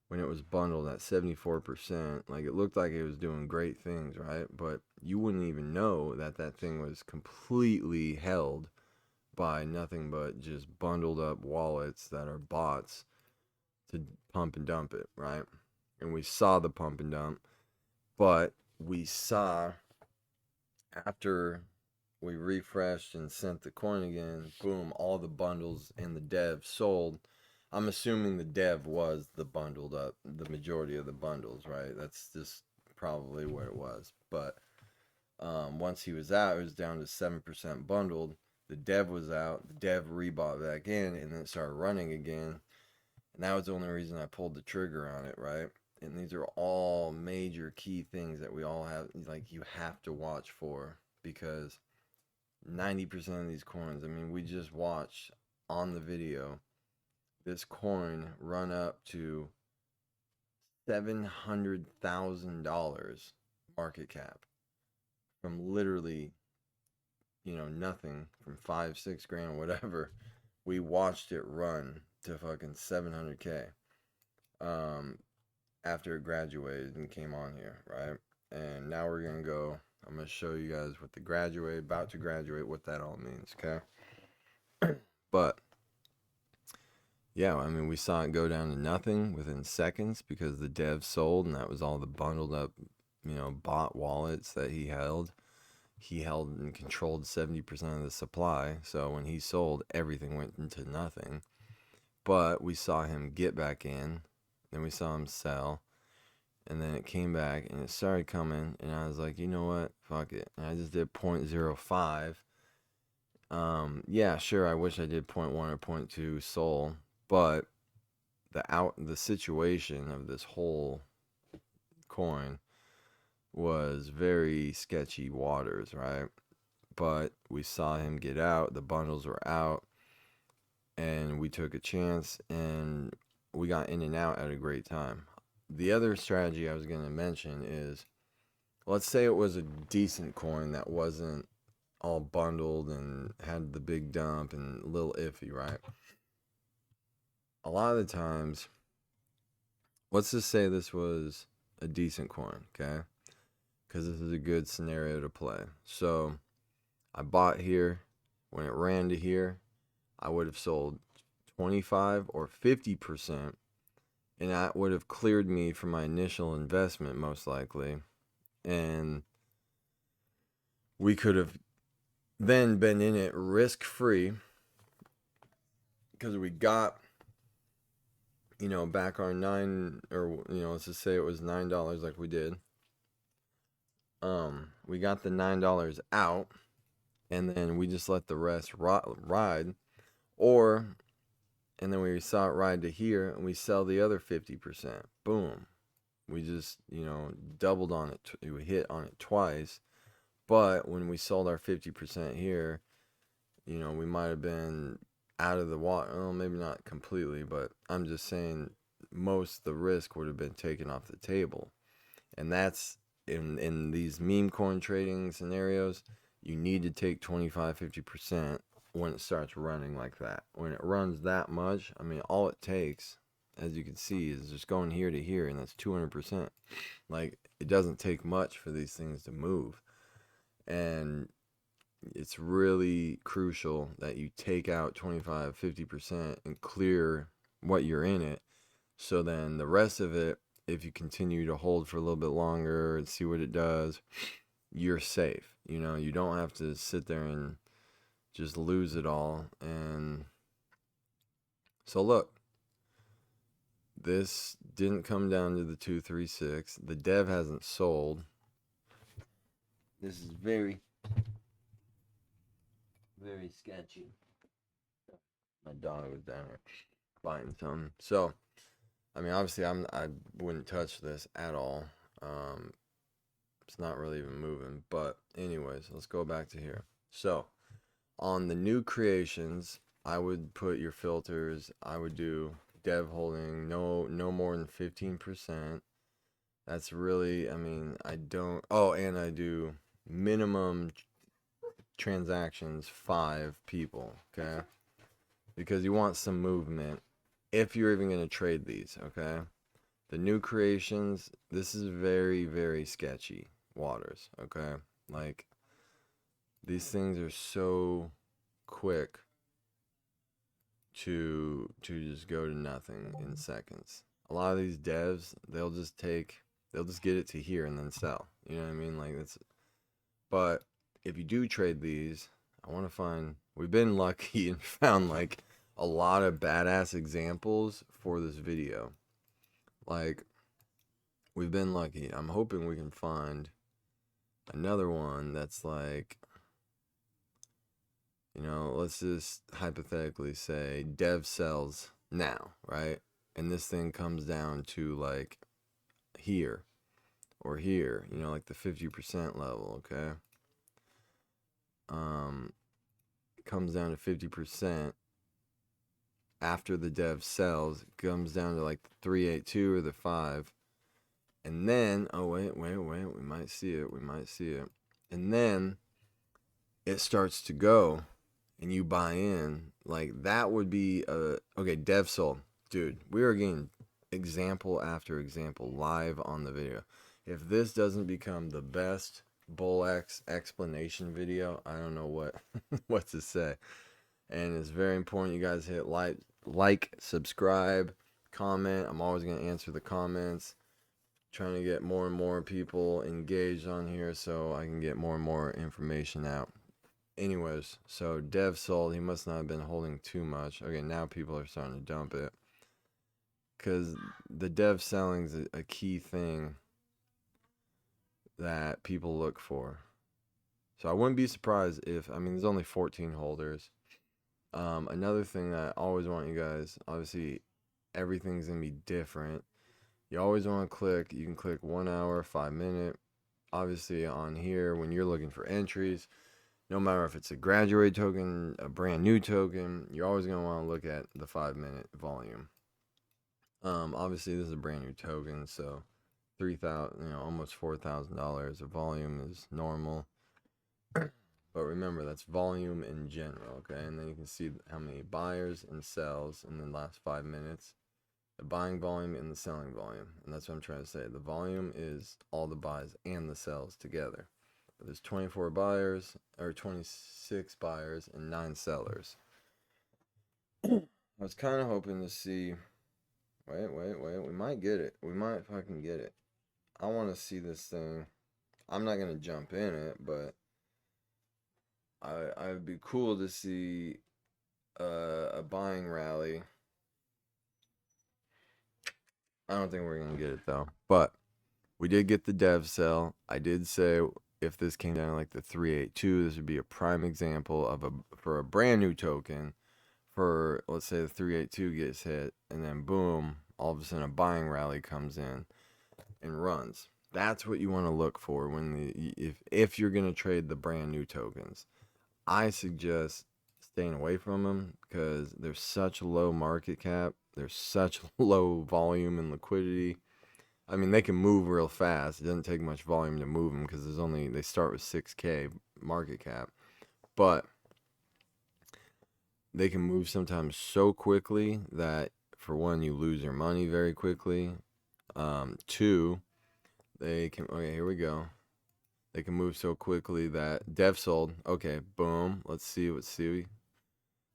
when it was bundled at 74%. Like, it looked like it was doing great things, right? But you wouldn't even know that thing was completely held by nothing but just bundled up wallets that are bots to pump and dump it, right? And we saw the pump and dump, but we saw after we refreshed and sent the coin again, boom, all the bundles and the dev sold. I'm assuming the dev was the bundled up, the majority of the bundles, right? That's just probably what it was. But once he was out, it was down to 7% bundled. The dev was out. The dev rebought back in, and then it started running again. And that was the only reason I pulled the trigger on it, right? And these are all major key things that we all have, like, you have to watch for, because 90% of these coins, I mean, we just watched on the video this coin run up to $700,000 market cap from literally, nothing, from 5-6 grand, whatever. We watched it run to fucking 700K after it graduated and came on here, right? And now we're gonna go. I'm gonna show you guys what the about to graduate, what that all means, okay? But yeah, I mean, we saw it go down to nothing within seconds because the dev sold, and that was all the bundled up, bot wallets that he held. He held and controlled 70% of the supply. So when he sold, everything went into nothing. But we saw him get back in, then we saw him sell, and then it came back and it started coming, and I was like, you know what, fuck it, and I just did 0.05. Yeah, sure, I wish I did 0.1 or 0.2 Sol, but the situation of this whole coin was very sketchy waters, right? But we saw him get out, the bundles were out, and we took a chance and we got in and out at a great time. The other strategy I was going to mention is, let's say it was a decent coin that wasn't all bundled and had the big dump and a little iffy, right? A lot of the times, let's just say this was a decent coin, okay? Because this is a good scenario to play. So I bought here. When it ran to here, I would have sold 25 or 50%, and that would have cleared me from my initial investment, most likely. And we could have then been in it risk free because we got, back our let's just say it was $9 like we did. We got the $9 out, and then we just let the rest ride, and then we saw it ride to here, and we sell the other 50%. Boom. We just, doubled on it. We hit on it twice. But when we sold our 50% here, we might have been out of the water. Well, maybe not completely, but I'm just saying most of the risk would have been taken off the table. And that's in these meme coin trading scenarios, you need to take 25, 50% when it starts running like that. When it runs that much, I mean, all it takes, as you can see, is just going here to here, and that's 200%. Like, it doesn't take much for these things to move. And it's really crucial that you take out 25, 50% and clear what you're in it. So then the rest of it, if you continue to hold for a little bit longer and see what it does, you're safe. You don't have to sit there and just lose it all. And so look, this didn't come down to the 236. The dev hasn't sold. This is very, very sketchy. My dog was down there biting something. So, I mean, obviously, I wouldn't touch this at all. It's not really even moving. But anyways, let's go back to here. So, on the new creations, I would put your filters. I would do dev holding no more than 15%. That's really, I mean, I don't. Oh, and I do minimum transactions 5 people. Okay, because you want some movement if you're even going to trade these. Okay, the new creations, this is very, very sketchy waters. Okay, like these things are so quick to just go to nothing in seconds. A lot of these devs, they'll just get it to here and then sell. You know what I mean? Like it's but if you do trade these, we've been lucky and found like a lot of badass examples for this video. Like we've been lucky. I'm hoping we can find another one that's like, let's just hypothetically say dev sells now, right? And this thing comes down to like here or here, like the 50% level, okay? Comes down to 50% after the dev sells, it comes down to like 382 or the 5. And then, oh wait, we might see it. And then it starts to go and you buy in, like that would be okay, dev sold. Dude, we are getting example after example live on the video. If this doesn't become the best Bullx explanation video, I don't know what what to say. And it's very important you guys hit like, subscribe, comment. I'm always going to answer the comments. Trying to get more and more people engaged on here so I can get more and more information out. Anyways, so dev sold. He must not have been holding too much. Okay, now people are starting to dump it. because the dev selling is a key thing that people look for. So I wouldn't be surprised if, I mean, there's only 14 holders. Another thing that I always want you guys, obviously, everything's going to be different. You always want to click, you can click 1 hour, 5 minute. Obviously, on here, when you're looking for entries, no matter if it's a graduate token, a brand new token, you're always going to want to look at the 5 minute volume. Obviously, this is a brand new token, so 3,000, almost $4,000 of volume is normal. But remember, that's volume in general, okay? And then you can see how many buyers and sells in the last 5 minutes. The buying volume and the selling volume. And that's what I'm trying to say. The volume is all the buys and the sells together. But there's 24 buyers, or 26 buyers, and 9 sellers. I was kind of hoping to see... Wait. We might get it. We might fucking get it. I want to see this thing. I'm not going to jump in it, but... I'd be cool to see a buying rally. I don't think we're gonna get it though, but we did get the dev sell. I did say if this came down like the 382, this would be a prime example of for a brand new token. For let's say the 382 gets hit, and then boom, all of a sudden a buying rally comes in and runs. That's what you want to look for when if you're gonna trade the brand new tokens. I suggest staying away from them because there's such low market cap. There's such low volume and liquidity. I mean, they can move real fast. It doesn't take much volume to move them because they start with 6K market cap. But they can move sometimes so quickly that, for one, you lose your money very quickly. Two, they can, okay, here we go. They can move so quickly that dev sold. Okay, boom. Let's see.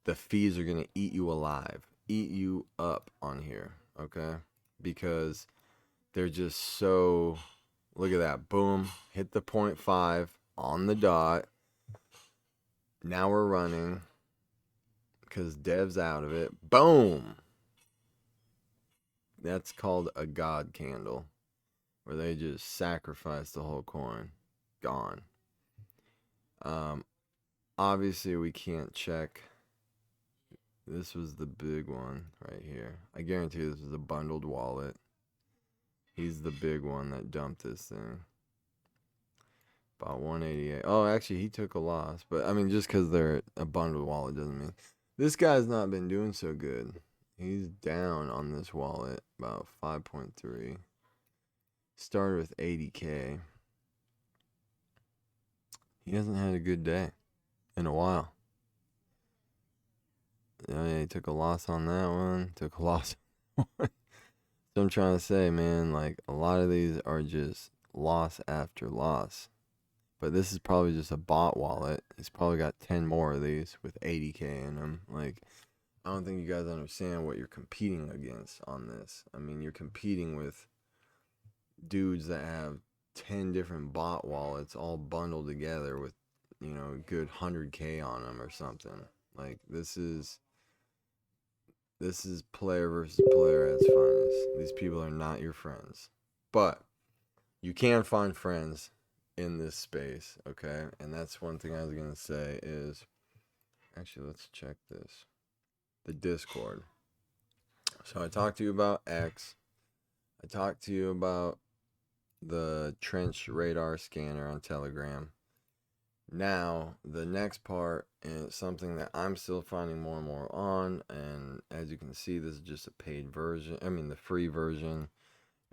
The fees are going to eat you alive. Eat you up on here. Okay? Because they're just so... Look at that. Boom. Hit the 0.5 on the dot. Now we're running. Because dev's out of it. Boom. That's called a God candle. Where they just sacrifice the whole coin. Gone. Obviously we can't check. This was the big one right here. I guarantee this is a bundled wallet. He's the big one that dumped this thing. About 188. Oh, actually he took a loss, but I mean just because they're a bundled wallet doesn't mean this guy's not been doing so good. He's down on this wallet about 5.3. Started with 80K. He hasn't had a good day in a while. Yeah, he took a loss on that one. Took a loss on that one. So I'm trying to say, man, like a lot of these are just loss after loss. But this is probably just a bot wallet. He's probably got 10 more of these with 80K in them. Like, I don't think you guys understand what you're competing against on this. I mean, you're competing with dudes that have 10 different bot wallets all bundled together with, a good 100K on them or something. Like, this is player versus player at its finest. These people are not your friends. But you can find friends in this space, okay? And that's one thing I was going to say is... Actually, let's check this. The Discord. So I talked to you about X. I talked to you about the trench radar scanner on Telegram. Now, the next part is something that I'm still finding more and more on, and as you can see, this is just a paid version. I mean, the free version.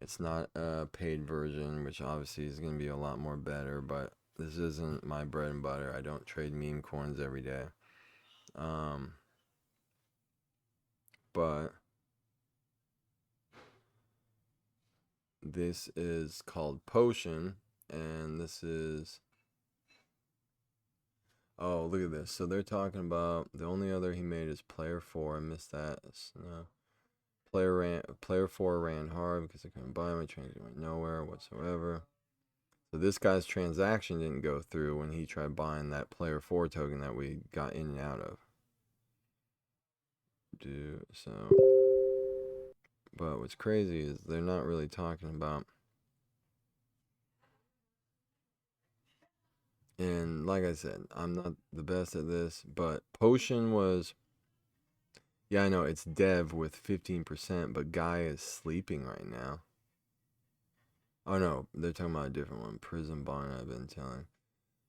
It's not a paid version, which obviously is going to be a lot more better, but this isn't my bread and butter. I don't trade meme coins every day. But this is called Potion, and this is... Oh, look at this. So they're talking about the only other he made is player 4. I missed that. No. Player 4 ran hard because I couldn't buy him. My transaction went nowhere whatsoever. So this guy's transaction didn't go through when he tried buying that player 4 token that we got in and out of. So But what's crazy is they're not really talking about. And like I said, I'm not the best at this, but Potion was. Yeah, I know it's Dev with 15%, but Guy is sleeping right now. Oh no, they're talking about a different one. Prison Bond, I've been telling.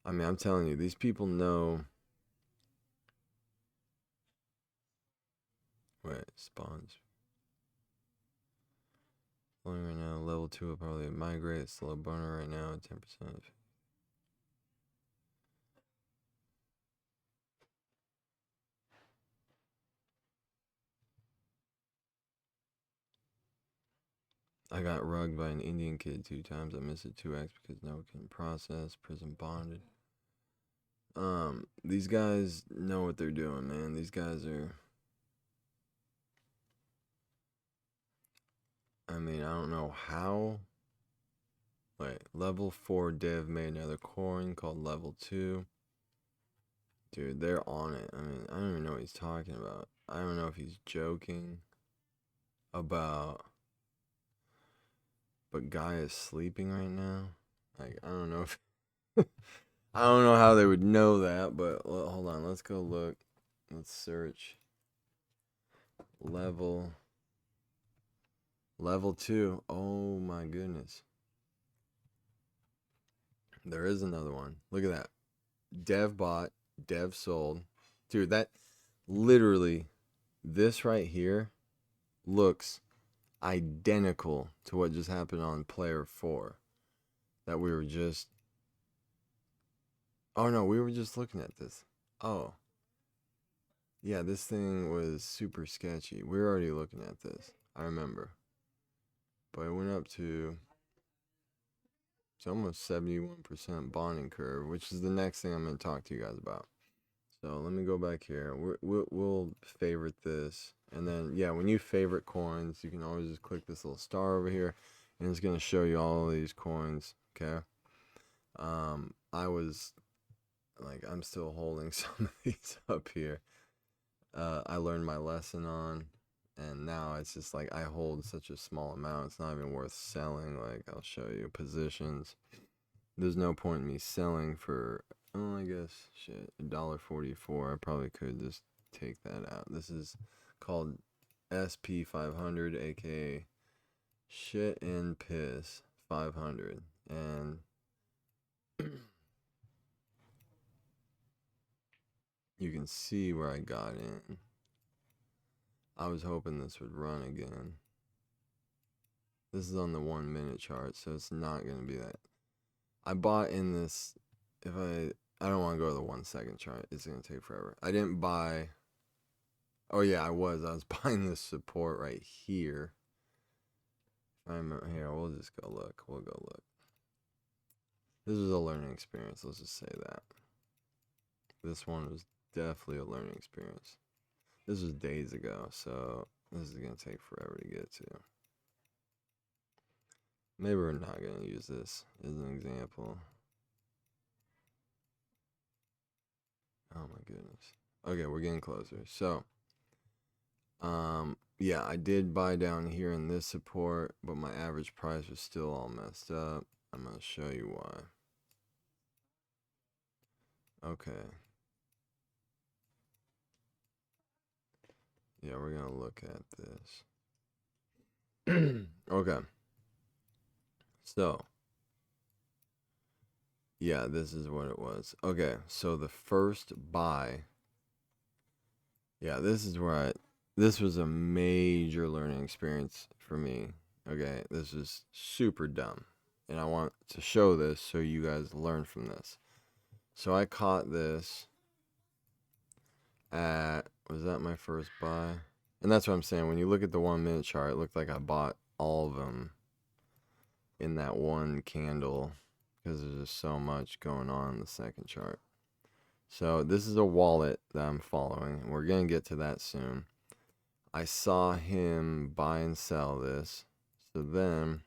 I mean, I'm telling you, these people know. Wait, spawns. Only right now, level 2 will probably migrate. Slow burner right now, 10%. I got rugged by an Indian kid 2 times. I missed it 2x because no one can process. Prison bonded. These guys know what they're doing, man. These guys are. I mean, I don't know how. Wait, level 4 dev made another coin called level 2. Dude, they're on it. I mean, I don't even know what he's talking about. I don't know if he's joking about. But Guy is sleeping right now. Like, I don't know if. I don't know how they would know that, but hold on. Let's go look. Let's search. Level 2. Oh my goodness. There is another one. Look at that. Dev bought, dev sold. Dude, that literally, this right here looks identical to what just happened on player 4. That we were just. Oh no, we were just looking at this. Oh. Yeah, this thing was super sketchy. We were already looking at this. I remember. But it went up to. It's almost 71% bonding curve, which is the next thing I'm going to talk to you guys about. So let me go back here. We'll favorite this. And then, yeah, when you favorite coins, you can always just click this little star over here. And it's going to show you all of these coins, okay? I was, like, I'm still holding some of these up here. I learned my lesson on. And now it's just like I hold such a small amount. It's not even worth selling. Like, I'll show you positions. There's no point in me selling for, oh, I guess, shit, $1.44. I probably could just take that out. This is called SP500, aka Shit and Piss 500. And you can see where I got in. I was hoping this would run again. This is on the 1 minute chart, so it's not going to be that. I bought in this, if I don't want to go to the 1 second chart. It's going to take forever. I didn't buy. Oh yeah, I was buying this support right here. I remember here. We'll just go look. We'll go look. This was a learning experience. Let's just say that. This one was definitely a learning experience. This was days ago, so this is gonna take forever to get to. Maybe we're not gonna use this as an example. Oh my goodness. Okay, we're getting closer. So, yeah, I did buy down here in this support, but my average price was still all messed up. I'm gonna show you why. Okay. Yeah, we're gonna look at this. Okay. So, yeah, this is what it was. Okay, so the first buy. Yeah, this is where this was a major learning experience for me. Okay, this is super dumb. And I want to show this so you guys learn from this. So I caught this at, was that my first buy? And that's what I'm saying. When you look at the 1 minute chart, it looked like I bought all of them in that one candle because there's just so much going on in the second chart. So this is a wallet that I'm following, and we're going to get to that soon. I saw him buy and sell this. So then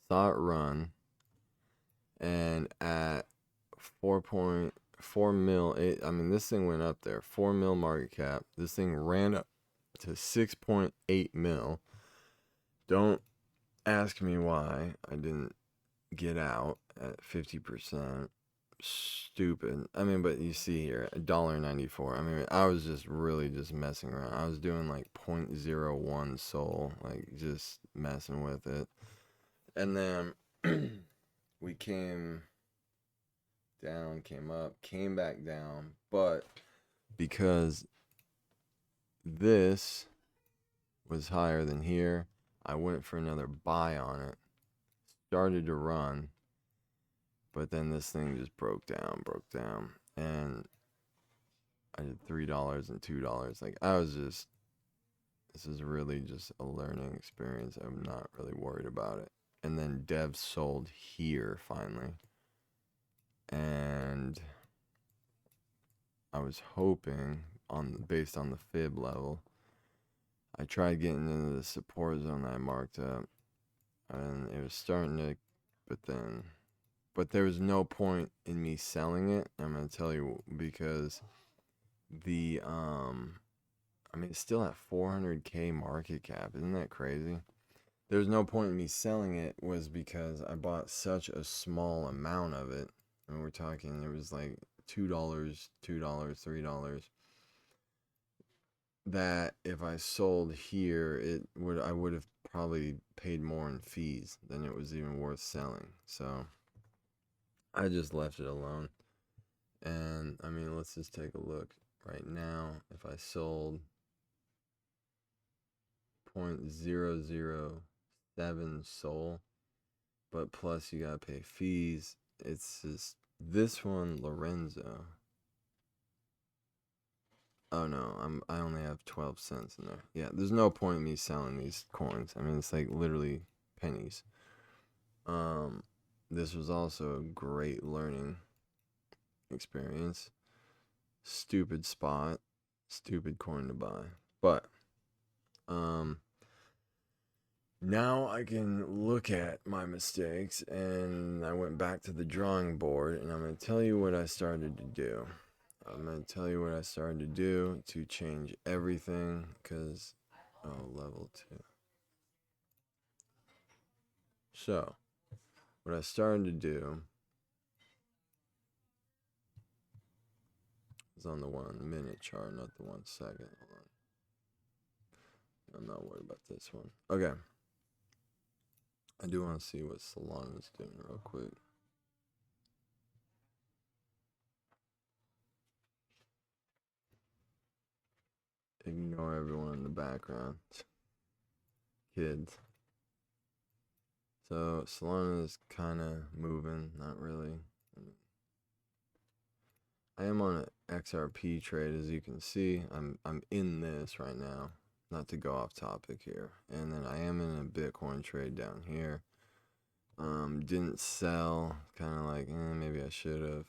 saw it run, and at 4.4 mil, I mean, this thing went up there. 4 mil market cap. This thing ran up to 6.8 mil. Don't ask me why I didn't get out at 50%. Stupid. I mean, but you see here, $1.94. I mean, I was just really just messing around. I was doing like 0.01 sol, like just messing with it. And then we came down, came up, came back down, but because this was higher than here, I went for another buy on it. Started to run, but then this thing just broke down, and I did $3 and $2. Like, I was just, this is really just a learning experience. I'm not really worried about it. And then Dev sold here finally, and I was hoping based on the fib level. I tried getting into the support zone that I marked up, and it was starting to, but there was no point in me selling it. I'm gonna tell you, because I mean, it's still at 400K market cap. Isn't that crazy? There's no point in me selling it, was because I bought such a small amount of it. And we're talking, it was like $2, $3. That if I sold here, I would have probably paid more in fees than it was even worth selling. So I just left it alone. And I mean, let's just take a look right now. If I sold 0.007 sol, but plus you gotta pay fees, it's just this one, Lorenzo. Oh no, I only have 12 cents in there. Yeah, there's no point in me selling these coins. I mean, it's like literally pennies. This was also a great learning experience. Stupid spot, stupid coin to buy. But now I can look at my mistakes, and I went back to the drawing board, and I'm going to tell you what I started to do. I'm going to tell you what I started to do to change everything, because, level 2. So, what I started to do is on the 1 minute chart, not the 1 second. Hold on. I'm not worried about this one. Okay. I do want to see what Solana's doing real quick. Ignore everyone in the background. Kids. So Solana is kind of moving, not really. I am on an XRP trade, as you can see. I'm in this right now. Not to go off topic here. And then I am in a Bitcoin trade down here. Didn't sell. Kind of like, maybe I should have.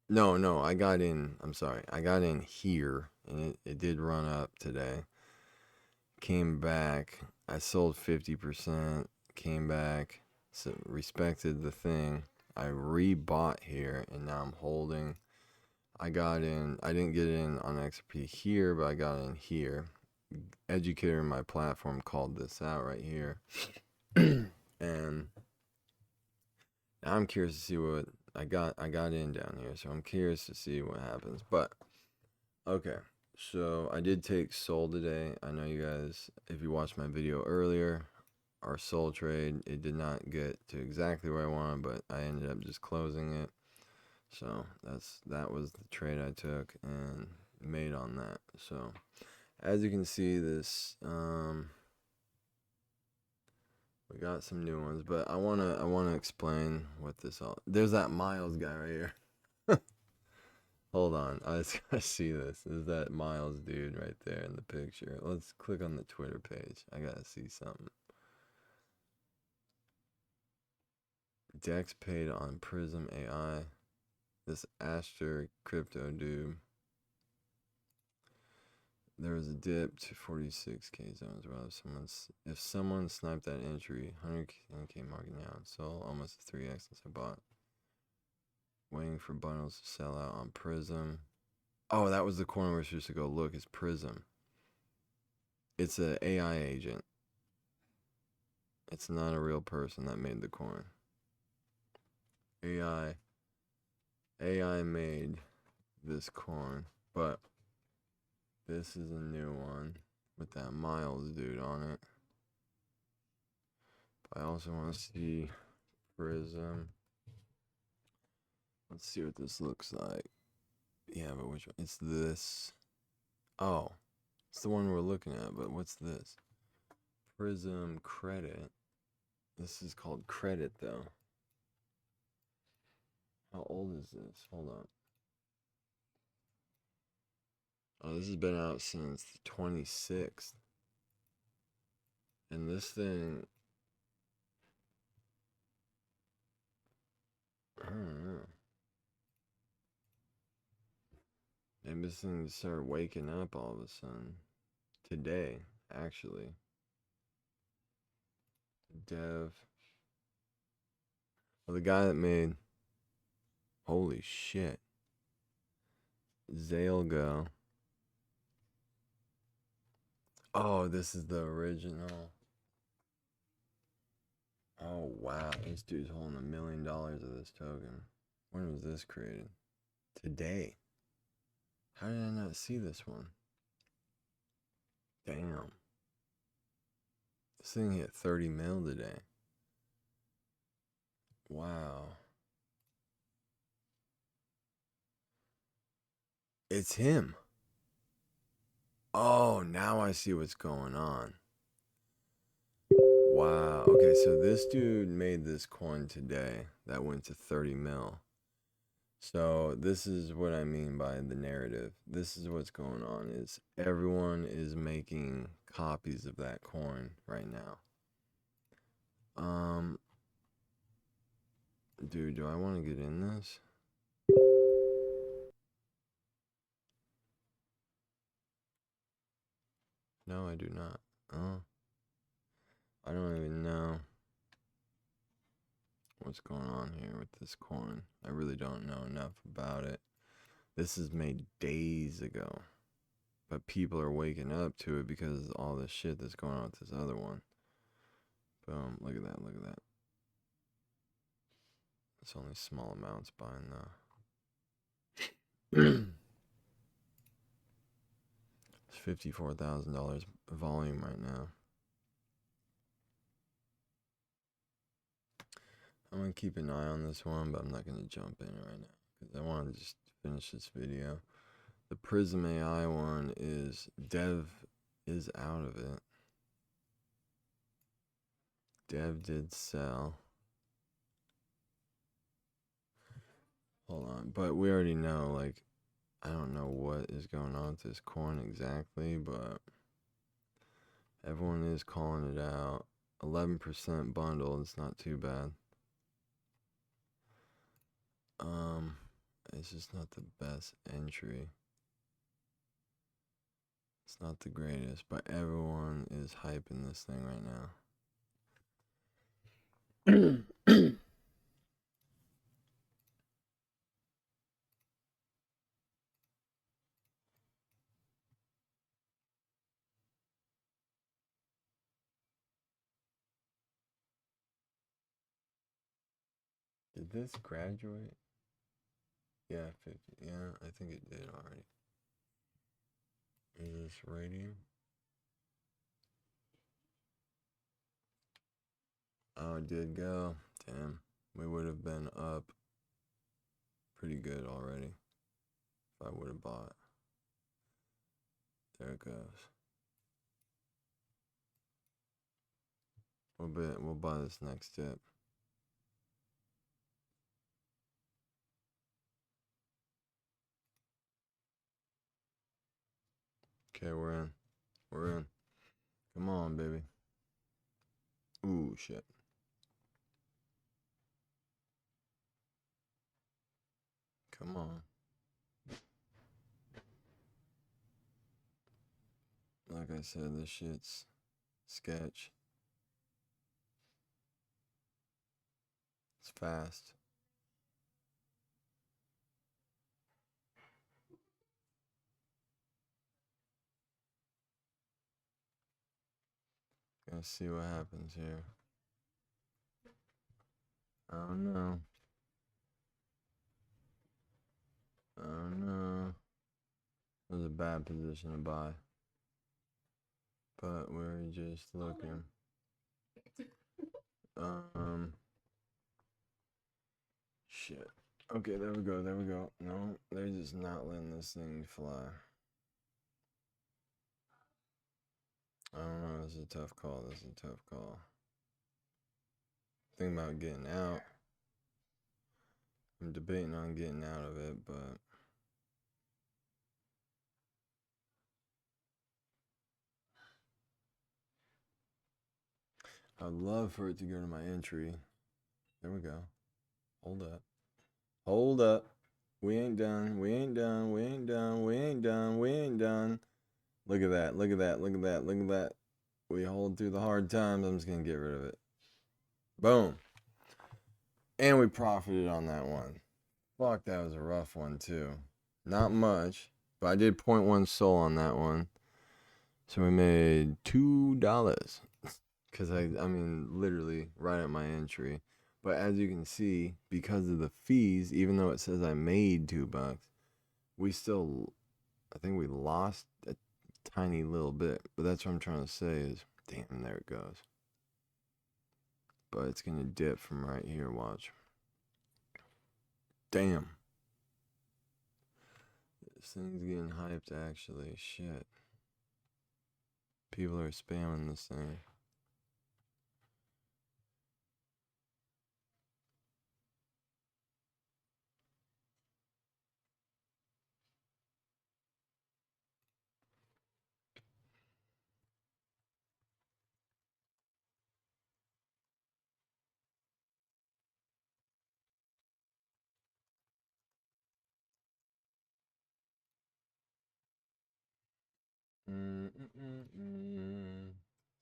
No, I got in. I'm sorry. I got in here, and it did run up today. Came back. I sold 50%. Came back. So respected the thing. I rebought here, and now I'm holding. I got in. I didn't get in on XRP here, but I got in here. Educator in my platform called this out right here. And now I'm curious to see what I got in down here, so I'm curious to see what happens. But okay, so I did take Sol today. I know you guys, if you watched my video earlier, our Sol trade, it did not get to exactly where I wanted, but I ended up just closing it. So that was the trade I took and made on that. So as you can see, this we got some new ones, but I wanna explain what this all. There's that Miles guy right here. Hold on, I just gotta see this. Is that Miles dude right there in the picture? Let's click on the Twitter page. I gotta see something. Dex paid on Prism AI. This Aster crypto dude. There was a dip to 46K zones. Well, if someone sniped that entry, 100K market now, so almost 3x since I bought. Waiting for bundles to sell out on Prism. Oh, that was the corner we're supposed to go look. Is Prism. It's a AI agent. It's not a real person that made the coin. AI made this coin, but this is a new one with that Miles dude on it. But I also want to see Prism. Let's see what this looks like. Yeah, but which one? It's this. Oh, it's the one we're looking at, but what's this? Prism Credit. This is called Credit, though. How old is this? Hold on. Oh, this has been out since the 26th. And this thing, I don't know. Maybe this thing started waking up all of a sudden. Today, actually. Dev. Well, the guy that made. Holy shit. Zalgo. Oh, this is the original. Oh, wow. This dude's holding $1 million of this token. When was this created? Today. How did I not see this one? Damn. This thing hit 30 mil today. Wow. It's him. Oh, now I see what's going on. Wow. Okay, so this dude made this coin today that went to 30 mil. So this is what I mean by the narrative. This is what's going on is everyone is making copies of that coin right now. Dude, do I want to get in this? No, I do not. Oh. I don't even know what's going on here with this coin. I really don't know enough about it. This is made days ago. But people are waking up to it because of all this shit that's going on with this other one. Boom. Look at that. Look at that. It's only small amounts buying the. It's $54,000 volume right now. I'm going to keep an eye on this one, but I'm not going to jump in right now because I want to just finish this video. The Prism AI one is Dev is out of it. Dev did sell. Hold on, but we already know, like, I don't know what is going on with this coin exactly, but everyone is calling it out. 11% bundle, it's not too bad. It's just not the best entry. It's not the greatest, but everyone is hyping this thing right now. Did this graduate? Yeah, 50. Yeah, I think it did already. Is this rating? Oh, it did go. Damn. We would have been up pretty good already if I would have bought. There it goes. We'll buy this next tip. Okay, we're in. We're in. Come on, baby. Ooh, shit. Come on. Like I said, this shit's sketch. It's fast. Let's see what happens here. Oh no. Oh no. It was a bad position to buy. But we're just looking. Shit. Okay, there we go. There we go. No, they're just not letting this thing fly. I don't know. This is a tough call. This is a tough call. Thinking about getting out. I'm debating on getting out of it, but I'd love for it to go to my entry. There we go. Hold up. Hold up. We ain't done. We ain't done. We ain't done. We ain't done. We ain't done. Look at that. Look at that. Look at that. Look at that. We hold through the hard times. I'm just going to get rid of it. Boom. And we profited on that one. Fuck, that was a rough one, too. Not much, but I did 0.1 SOL on that one. So we made $2. Because, I mean, literally right at my entry. But as you can see, because of the fees, even though it says I made $2, we still, I think we lost a tiny little bit. But that's what I'm trying to say is, damn, there it goes. But it's going to dip from right here, watch. Damn. This thing's getting hyped, actually. Shit. People are spamming this thing.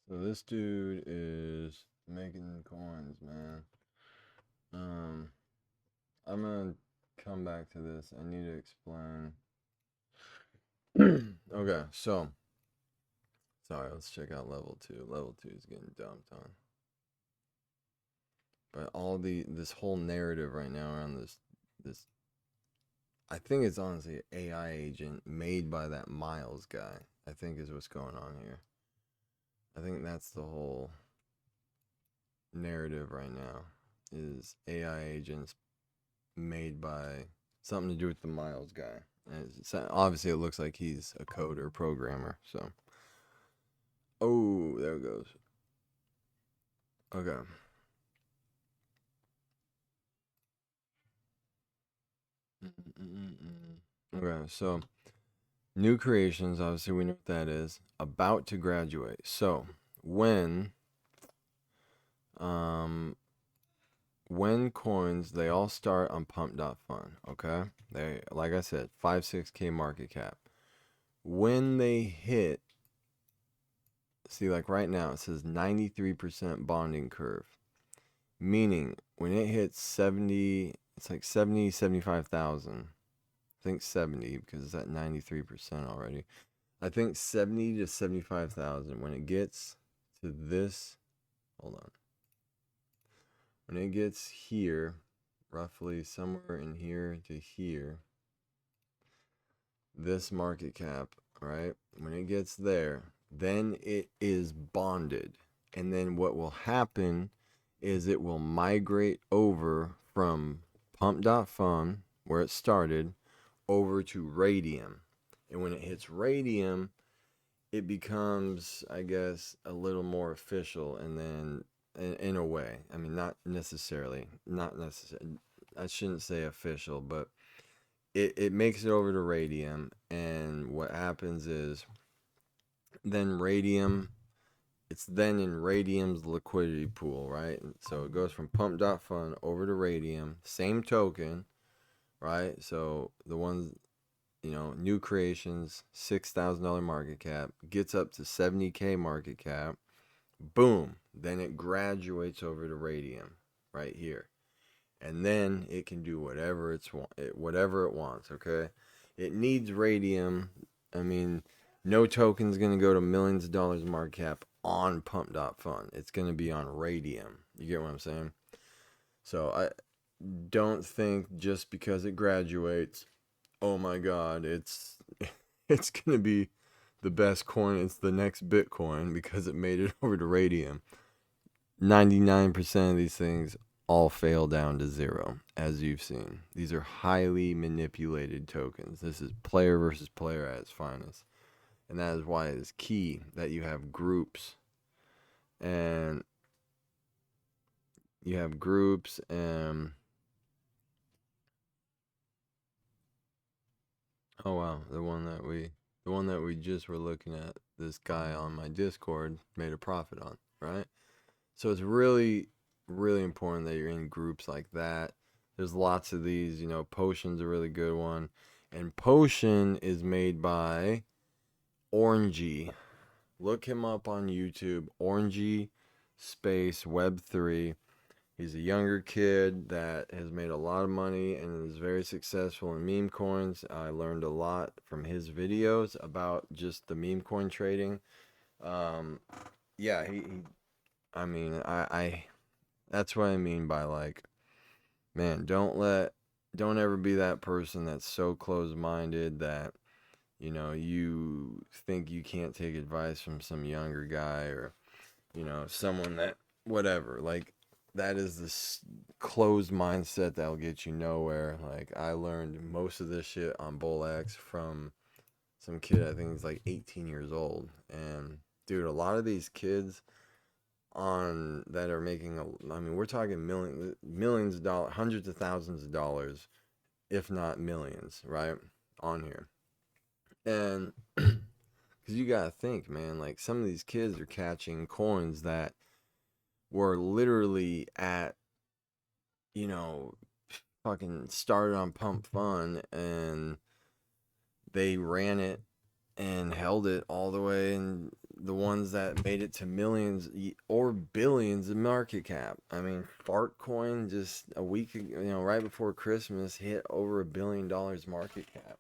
So this dude is making coins, man. I'm gonna come back to this. I need to explain. Okay, so sorry, let's check out level 2. Level 2 is getting dumped on. But this whole narrative right now around this I think it's honestly an AI agent made by that Miles guy. I think is what's going on here. I think that's the whole narrative right now is AI agents made by something to do with the Miles guy. And obviously, it looks like he's a coder programmer. So, oh, there it goes. Okay. Okay, so new creations. Obviously, we know what that is. About to graduate. So when coins, they all start on pump.fun, okay? They, like I said, 5-6K market cap. When they hit, see, like right now, it says 93% bonding curve. Meaning, when it hits 70, it's like 70, 75,000. I think 70 because it's at 93% already. I think 70 to 75,000. When it gets to this, hold on. When it gets here, roughly somewhere in here to here, this market cap, right? When it gets there, then it is bonded. And then what will happen is it will migrate over from pump.fun, where it started, over to radium. And when it hits radium, it becomes, I guess, a little more official. And then in a way, I mean, not necessarily, I shouldn't say official, but it makes it over to radium. And what happens is then radium, it's then in radium's liquidity pool, right? So it goes from pump.fun over to radium, same token, right? So the ones, new creations, $6,000 market cap, gets up to 70K market cap. Boom. Then it graduates over to radium right here. And then it can do whatever it wants, okay? It needs radium. I mean, No token's going to go to millions of dollars market cap on Pump.Fun. It's going to be on Radium. You get what I'm saying? So I don't think just because it graduates, oh my God, it's it's going to be the best coin. It's the next Bitcoin because it made it over to Radium. 99% of these things all fail down to zero, as you've seen. These are highly manipulated tokens. This is player versus player at its finest. And that is why it is key that you have groups. And you have groups and oh wow, the one that we just were looking at, this guy on my Discord made a profit on, right? So it's really, really important that you're in groups like that. There's lots of these, Potion's a really good one. And Potion is made by Orangey. Look him up on YouTube. Orangey space Web3. He's a younger kid that has made a lot of money and is very successful in meme coins. I learned a lot from his videos about just the meme coin trading. Yeah, I mean, I that's what I mean by like, man, don't ever be that person that's so closed-minded that, you think you can't take advice from some younger guy or, someone that, whatever. Like, that is this closed mindset that'll get you nowhere. Like, I learned most of this shit on Bullx from some kid, I think he's like 18 years old. And, dude, a lot of these kids on that are making I mean, we're talking millions of dollars, hundreds of thousands of dollars, if not millions, right? On here. And because you gotta think, man, like some of these kids are catching coins that were literally at, you know, fucking started on Pump Fun and they ran it and held it all the way, and the ones that made it to millions or billions of market cap. I mean, Fartcoin just a week ago, right before Christmas, hit over $1 billion market cap.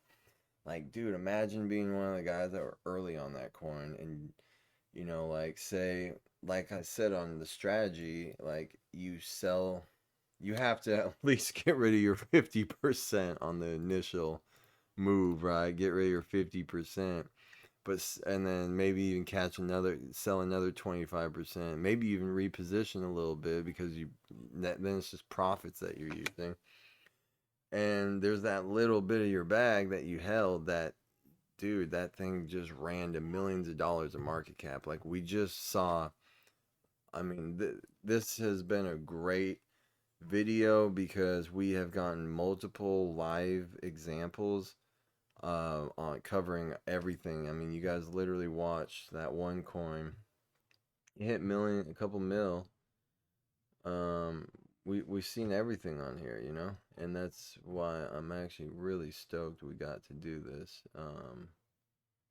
Like, dude, imagine being one of the guys that were early on that coin and, like, say, like I said on the strategy, like, you have to at least get rid of your 50% on the initial move, right? Get rid of your 50%. And then maybe even sell another 25%, maybe even reposition a little bit because then it's just profits that you're using. And there's that little bit of your bag that you held that, dude, that thing just ran to millions of dollars of market cap. Like we just saw. I mean, this has been a great video because we have gotten multiple live examples on covering everything. I mean, you guys literally watched that one coin hit a couple mil. Um, we've seen everything on here, and that's why I'm actually really stoked we got to do this.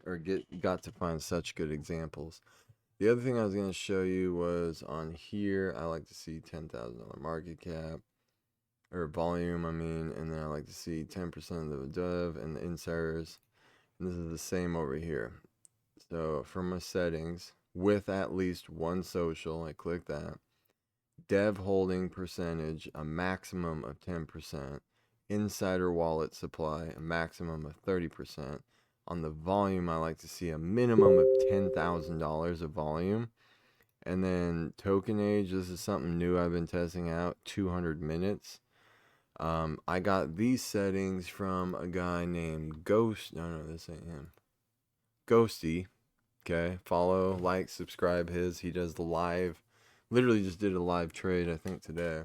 Or got to find such good examples. The other thing I was gonna show you was on here. I like to see $10,000 market cap or volume. I mean, and then I like to see 10% of the dev and the insiders. And this is the same over here. So from my settings, with at least one social, I click that. Dev holding percentage, a maximum of 10%. Insider wallet supply, a maximum of 30%. On the volume, I like to see a minimum of $10,000 of volume. And then token age, this is something new I've been testing out, 200 minutes. I got these settings from a guy named Ghost. No, this ain't him. Ghosty. Okay, follow, like, subscribe he does the live, literally just did a live trade, I think, today.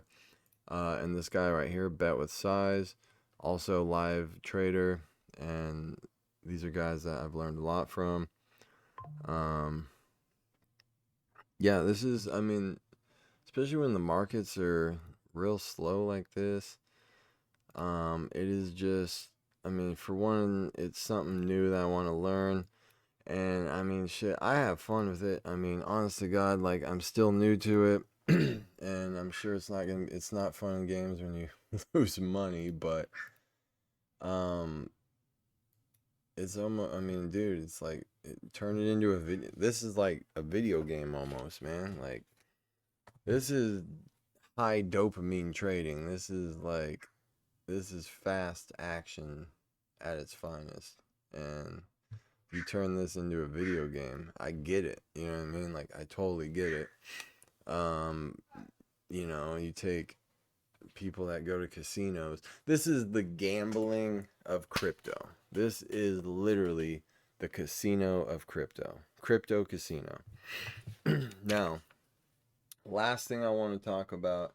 And this guy right here, Bet with Size, also live trader, and these are guys that I've learned a lot from. Yeah, this is, I mean, especially when the markets are real slow like this, it is just, I mean, for one, it's something new that I want to learn. And I mean, shit, I have fun with it. I mean, honest to God, like I'm still new to it, and I'm sure it's not fun in games when you lose money, but um, It's almost, I mean, dude, it's like turn it into a video. This is like a video game almost, man. Like this is high dopamine trading. This is fast action at its finest. And you turn this into a video game. I get it. You know what I mean? Like I totally get it. Um, you take people that go to casinos. This is the gambling of crypto. This is literally the casino of crypto. Crypto casino. Now, last thing I want to talk about.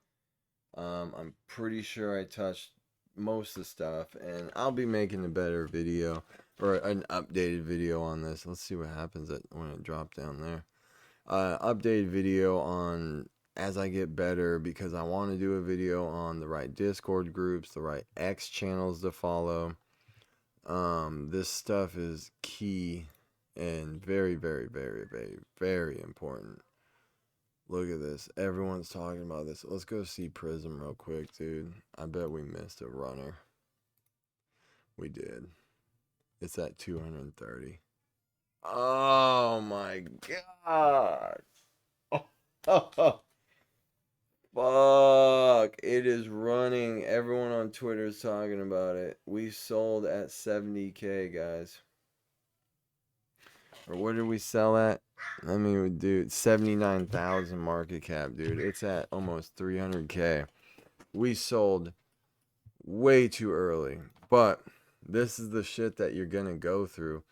I'm pretty sure I touched most of the stuff, and I'll be making a better video or an updated video on this. Let's see what happens when it drops down there. Updated video on as I get better, because I want to do a video on the right Discord groups, the right X channels to follow. This stuff is key and very, very, very, very, very important. Look at this. Everyone's talking about this. Let's go see Prism real quick, dude. I bet we missed a runner. We did. It's at 230. Oh my god. Oh, fuck. It is running. Everyone on Twitter is talking about it. We sold at 70K, guys. Or what did we sell at? I mean, dude, 79,000 market cap, dude. It's at almost 300K. We sold way too early. But this is the shit that you're going to go through.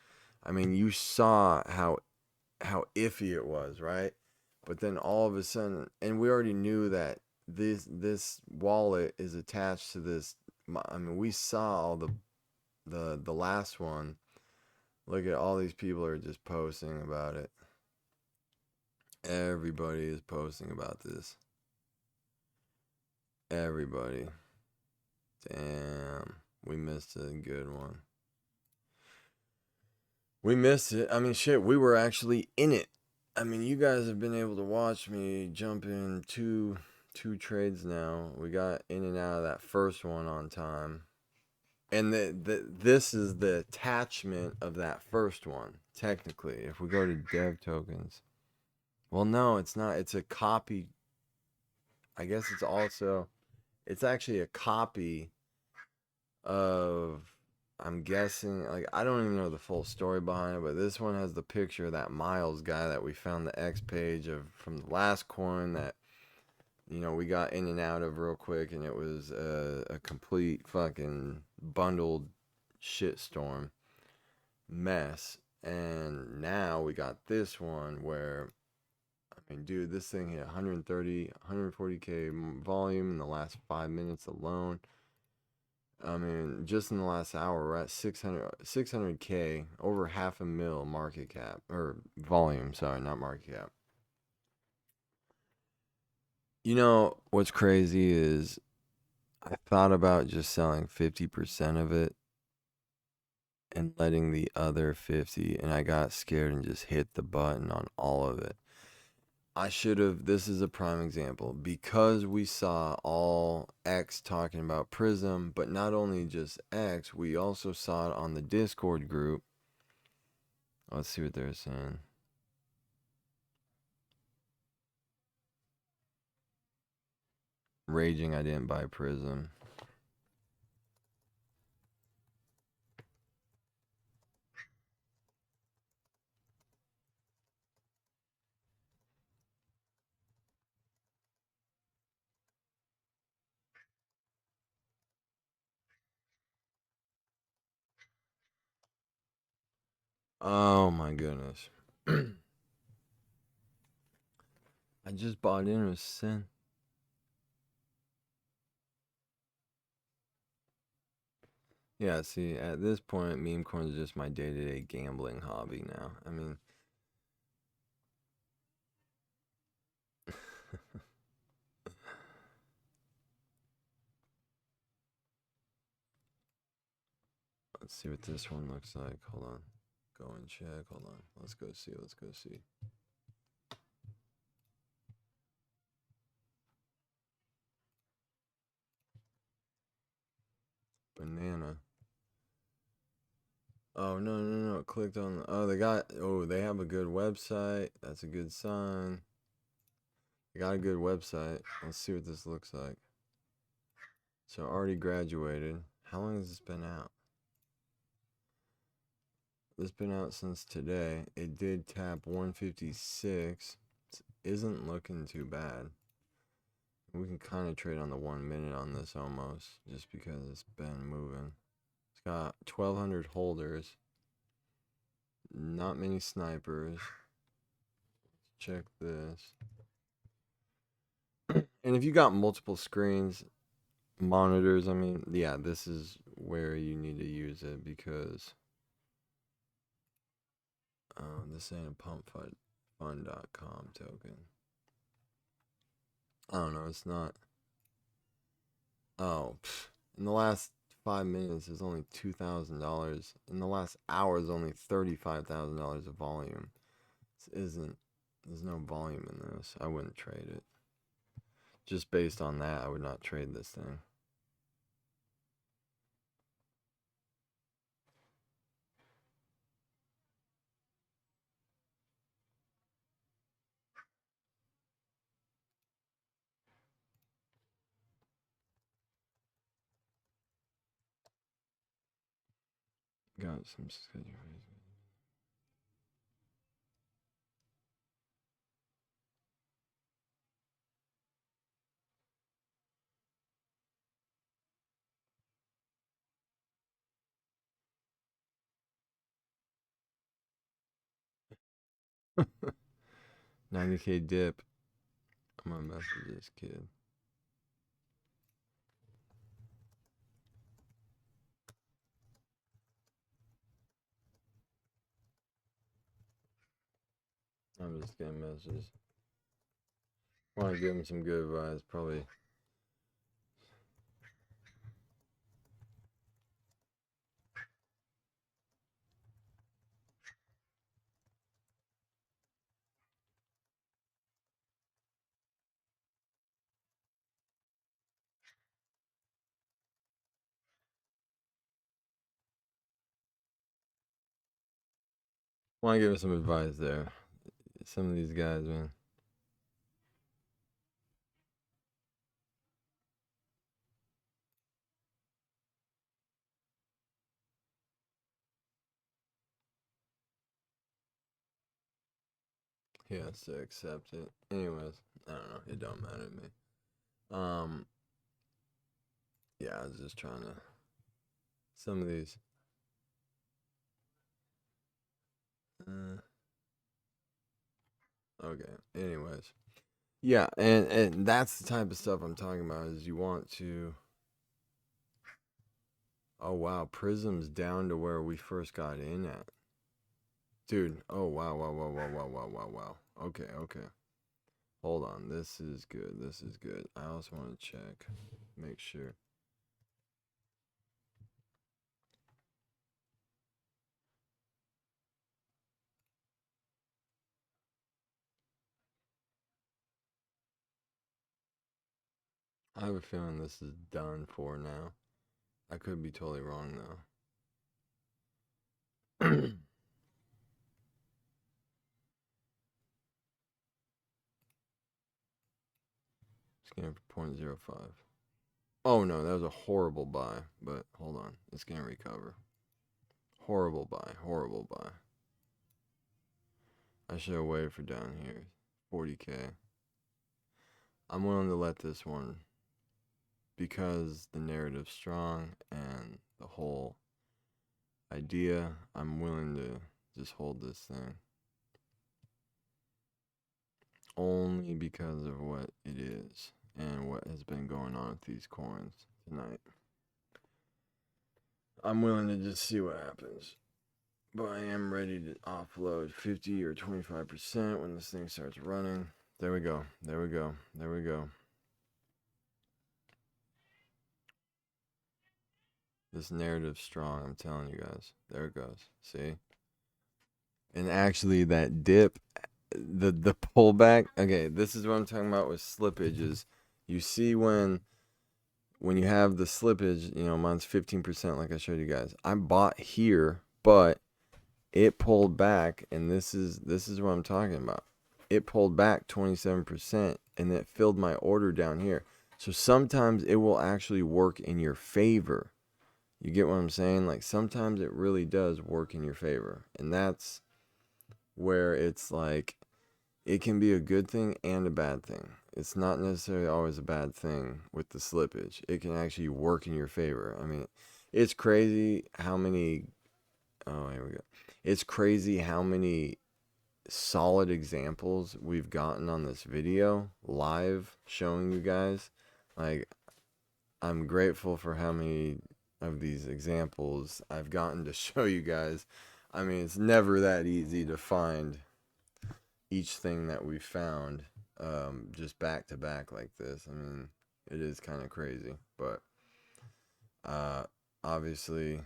I mean, you saw how iffy it was, right? But then all of a sudden, and we already knew that this wallet is attached to this. I mean, we saw all the last one. Look at all these people are just posting about it. Everybody is posting about this. Everybody. Damn. We missed a good one. We missed it. I mean, shit, we were actually in it. I mean, you guys have been able to watch me jump in two trades now. We got in and out of that first one on time. And this is the attachment of that first one, technically. If we go to dev tokens. Well, no, it's not. It's a copy. I guess it's actually a copy of, I'm guessing, like, I don't even know the full story behind it, but this one has the picture of that Miles guy that we found the X page of from the last coin that, we got in and out of real quick, and it was a complete fucking bundled shitstorm mess. And now we got this one where, I mean, dude, this thing hit 140K volume in the last 5 minutes alone. I mean, just in the last hour, we're at 600K, over half a mil market cap, or volume, sorry, not market cap. You know, what's crazy is I thought about just selling 50% of it and letting the other 50, and I got scared and just hit the button on all of it. I should have, this is a prime example, because we saw all X talking about Prism, but not only just X, we also saw it on the Discord group. Let's see what they're saying. Raging I didn't buy Prism. Oh my goodness. I just bought in with sin. Yeah, see, at this point, meme coins is just my day-to-day gambling hobby now. I mean, let's see what this one looks like. Hold on. Go and check. Hold on. Let's go see. Let's go see. Banana. Oh, no, no, no. Clicked on. Oh, they got. Oh, they have a good website. That's a good sign. They got a good website. Let's see what this looks like. So, already graduated. How long has this been out? This been out since today. It did tap 156. Isn't looking too bad. We can kind of trade on the 1 minute on this almost, just because it's been moving. It's got 1,200 holders. Not many snipers. Check this. And if you got multiple screens, monitors, I mean, yeah, this is where you need to use it because this ain't a pumpfund.com token. I don't know, it's not. Oh, in the last 5 minutes, there's only $2,000. In the last hour, there's only $35,000 of volume. This isn't. There's no volume in this. I wouldn't trade it. Just based on that, I would not trade this thing. Got some schedule. 90K dip. I'm gonna message this kid. I'm just getting messages. Want to give him some good advice. Probably. Want to give him some advice there. Some of these guys, man. He has to accept it. Anyways, I don't know. It don't matter to me. Um, yeah, I was just trying to. Some of these. Uh, okay. Anyways, yeah, and that's the type of stuff I'm talking about. Is you want to. Oh wow, Prism's down to where we first got in at. Dude, oh wow, wow, wow, wow, wow, wow, wow, wow. Okay, okay. Hold on, this is good. This is good. I also want to check, make sure. I have a feeling this is done for now. I could be totally wrong though. Scan for 0.05. Oh no, that was a horrible buy. But hold on, it's gonna recover. Horrible buy. Horrible buy. I should have waited for down here. 40K. I'm willing to let this one because the narrative's strong and the whole idea. I'm willing to just hold this thing only because of what it is and what has been going on with these coins tonight. I'm willing to just see what happens. But I am ready to offload 50 or 25% when this thing starts running. There we go. There we go. There we go. This narrative's strong, I'm telling you guys. There it goes. See? And actually that dip, the pullback, okay, this is what I'm talking about with slippage is you see when you have the slippage, you know, mine's 15% like I showed you guys. I bought here but it pulled back, and this is what I'm talking about. It pulled back 27%, and it filled my order down here. So sometimes it will actually work in your favor. You get what I'm saying? Like sometimes it really does work in your favor. And that's where it's like it can be a good thing and a bad thing. It's not necessarily always a bad thing with the slippage. It can actually work in your favor. I mean, it's crazy how many here we go. It's crazy how many solid examples we've gotten on this video live showing you guys. Like, I'm grateful for how many of these examples I've gotten to show you guys. I mean, it's never that easy to find each thing that we found just back to back like this. I mean, it is kind of crazy, but obviously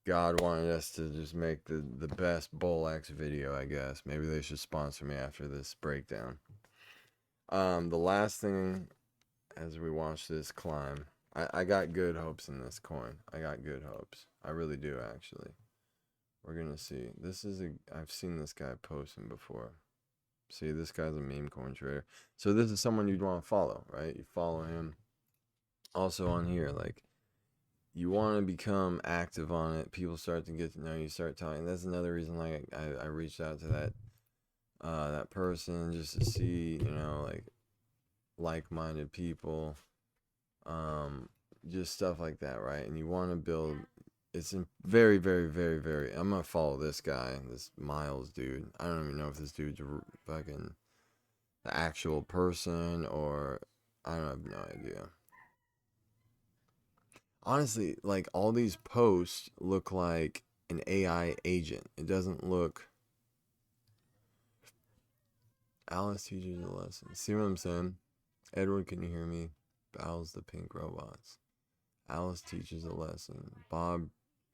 God wanted us to just make the best Bullx video, I guess. Maybe they should sponsor me after this breakdown. The last thing as we watch this climb, I got good hopes in this coin. I got good hopes. I really do, actually. We're going to see. I've seen this guy posting before. See, this guy's a meme coin trader. So this is someone you'd want to follow, right? You follow him. Also on here, like, you want to become active on it. People start to get to know you, start talking. That's another reason, like, I reached out to that person just to see, like-minded people, just stuff like that, right? And you want to build. It's very, very, very, very. I'm gonna follow this guy, this Miles dude. I don't even know if this dude's fucking the actual person or I have no idea. Honestly, like all these posts look like an AI agent. It doesn't look. Alice teaches a lesson. See what I'm saying? Edward, can you hear me? Battles the pink robots. Alice teaches a lesson. Bob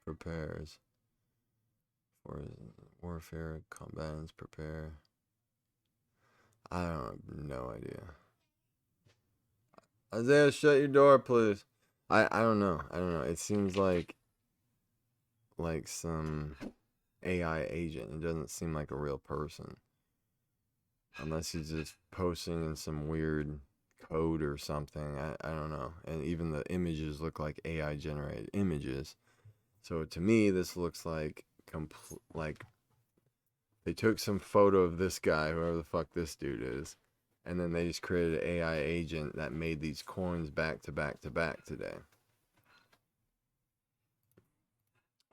prepares for warfare. Combatants prepare. I don't have no idea. Isaiah, shut your door, please. I don't know. I don't know. It seems like some AI agent. It doesn't seem like a real person. Unless he's just posting in some weird code or something. I don't know. And even the images look like AI generated images. So to me, this looks like like they took some photo of this guy, whoever the fuck this dude is, and then they just created an AI agent that made these coins back to back to back today.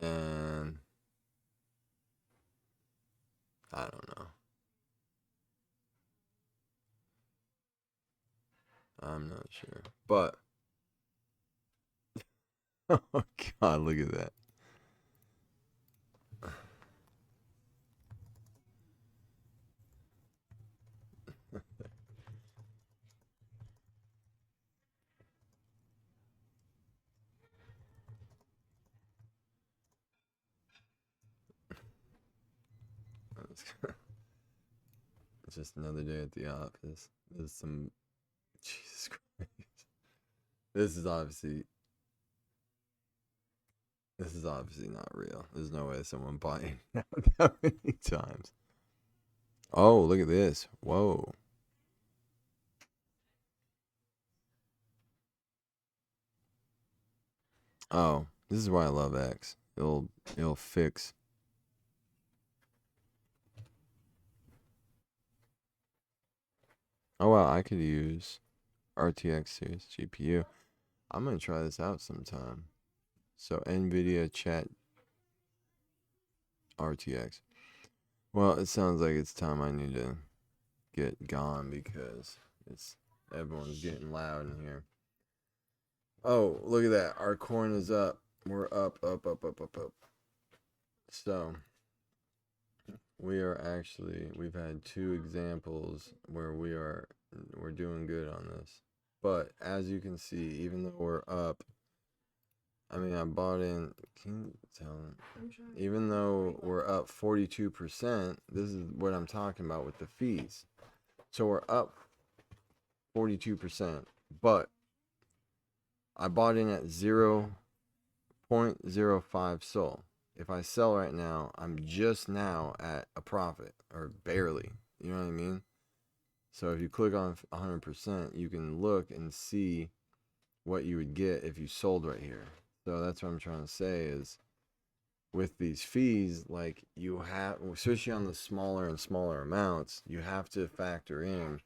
And I don't know. I'm not sure. But oh god, look at that. It's just another day at the office. There's some Jesus Christ. This is obviously not real. There's no way someone buying that many times. Oh, look at this. Whoa. Oh, this is why I love X. It'll fix. Oh wow, I could use RTX series GPU. I'm gonna try this out sometime. So NVIDIA Chat RTX. Well, it sounds like it's time I need to get gone because everyone's getting loud in here. Oh, look at that. Our coin is up. We're up. So we've had two examples where we're doing good on this. But as you can see, even though we're up, I mean, I bought in, can you tell them? Even though we're up 42%, this is what I'm talking about with the fees. So we're up 42%, but I bought in at 0.05 SOL. if I sell right now, I'm just now at a profit or barely. You know what I mean? So if you click on 100%, you can look and see what you would get if you sold right here. So that's what I'm trying to say is with these fees, like you have, especially on the smaller and smaller amounts, you have to factor in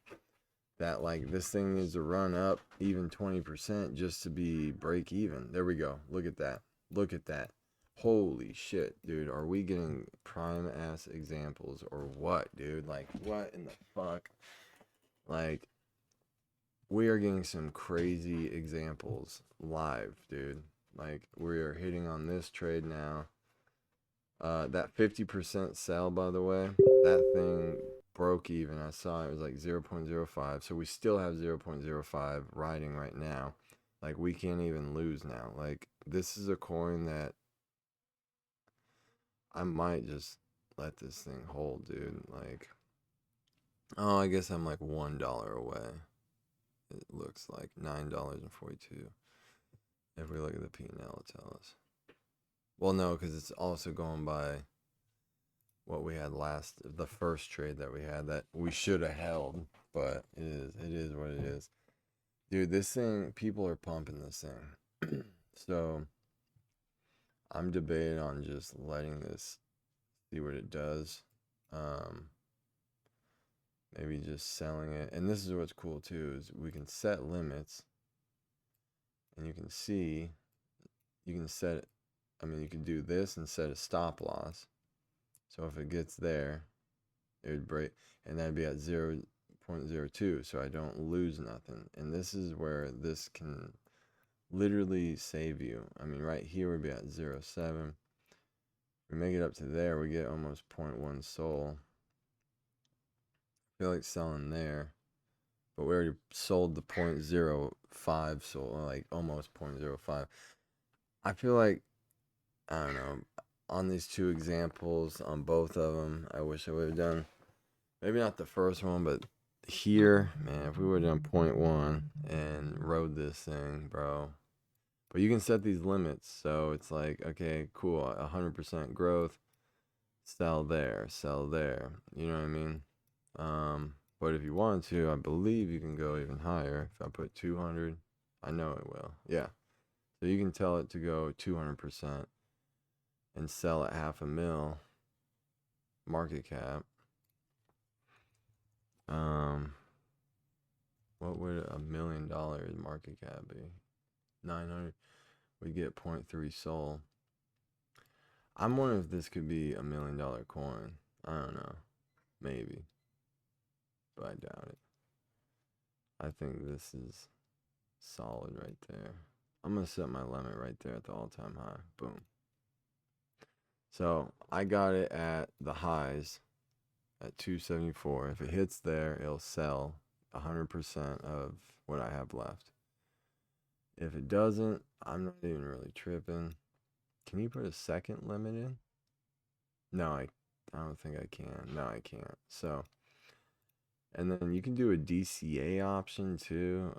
that like this thing needs to run up even 20% just to be break even. There we go. Look at that. Look at that. Holy shit, dude. Are we getting prime ass examples or what, dude? Like, what in the fuck? Like, we are getting some crazy examples live, dude. Like, we are hitting on this trade now. That 50% sell, by the way, that thing broke even. I saw it was like 0.05. So we still have 0.05 riding right now. Like, we can't even lose now. Like, this is a coin that I might just let this thing hold, dude. Like, oh, I guess I'm like $1 away. It looks like $9.42. If we look at the P&L, it'll tell us. Well, no, because it's also going by what we had the first trade that we had that we should have held, but it is what it is. Dude, this thing, people are pumping this thing. So I'm debating on just letting this see what it does. Maybe just selling it. And this is what's cool too, is we can set limits and you can see, you can set it. I mean, you can do this and set a stop loss. So if it gets there, it would break, and that'd be at 0.02, so I don't lose nothing. And this is where this can literally save you. I mean, right here would be at 0.7. We make it up to there, we get almost 0.1 sol. I feel like selling there, but we already sold the 0.05 sol, like almost 0.05. I feel like, I don't know, on these two examples, on both of them, I wish I would have done, maybe not the first one, but here, man, if we would have done 0.1 and rode this thing, bro. But you can set these limits, so it's like, okay, cool, 100% growth, sell there, you know what I mean? But if you want to, I believe you can go even higher. If I put 200, I know it will, yeah. So you can tell it to go 200% and sell at $500,000 market cap. What would $1 million market cap be? 900. We get 0.3 sol. I'm wondering if this could be $1 million coin. I don't know. Maybe. But I doubt it. I think this is solid right there. I'm going to set my limit right there at the all-time high. Boom. So I got it at the highs at 274. If it hits there, it'll sell 100% of what I have left. If it doesn't, I'm not even really tripping. Can you put a second limit in? No, I don't think I can. No, I can't. So, and then you can do a DCA option too,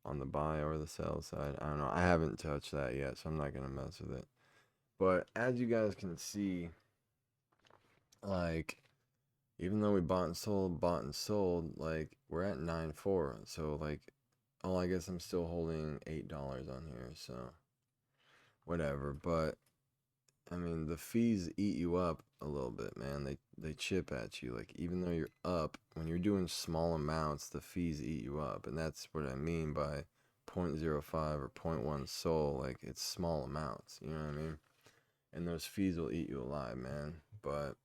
on the buy or the sell side. I don't know. I haven't touched that yet, so I'm not gonna mess with it. But as you guys can see, like, even though we bought and sold, like, we're at 9.4. So, like, oh, I guess I'm still holding $8 on here, so whatever. But I mean, the fees eat you up a little bit, man. They chip at you. Like, even though you're up, when you're doing small amounts, the fees eat you up. And that's what I mean by 0.05 or 0.1 sol. Like, it's small amounts, you know what I mean? And those fees will eat you alive, man. But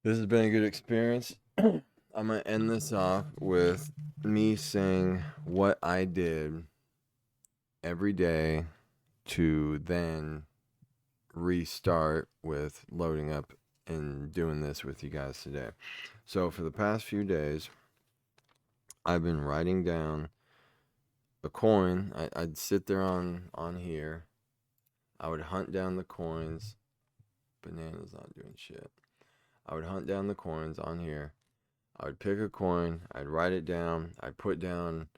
this has been a good experience. I'm going to end this off with me saying what I did every day to then restart with loading up and doing this with you guys today. So for the past few days, I've been writing down a coin. I'd sit there on here. I would hunt down the coins. Banana's not doing shit. I would hunt down the coins on here. I would pick a coin. I'd write it down. I'd put down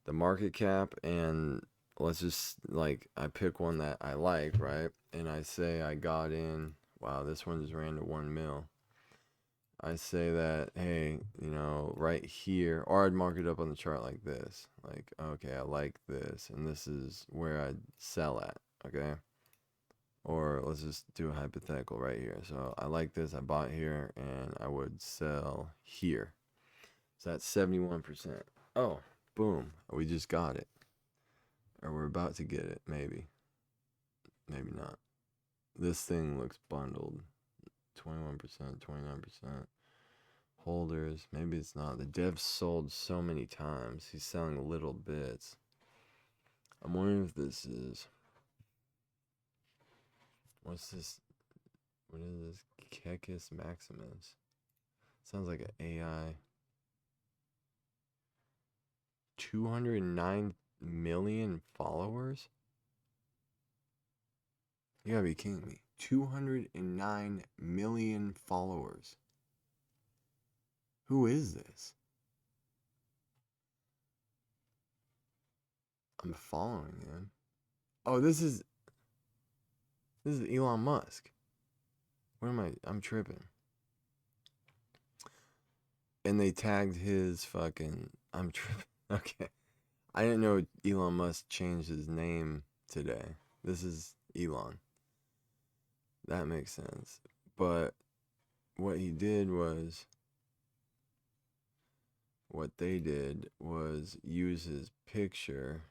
the market cap, and let's just, like, I pick one that I like, right? and I say I got in, wow, this one just ran to 1 mil. I say that, hey, you know, right here, or I'd mark it up on the chart like this. Like, okay, I like this, and this is where I'd sell at, okay? Or let's just do a hypothetical right here. So I like this, I bought here, and I would sell here. So that's 71%. Oh, boom, we just got it. Or we're about to get it, maybe. Maybe not. This thing looks bundled. 21%, 29%. Holders, maybe it's not. The dev sold so many times. He's selling little bits. I'm wondering if this is. What's this? What is this? Kekis Maximus. Sounds like an AI. 209 million followers? You gotta be kidding me. 209 million followers. Who is this? I'm following him. Oh, this is Elon Musk. What am I? I'm tripping. And they tagged his fucking. I'm tripping. Okay. I didn't know Elon Musk changed his name today. This is Elon. That makes sense. But what he did was. What they did was use his picture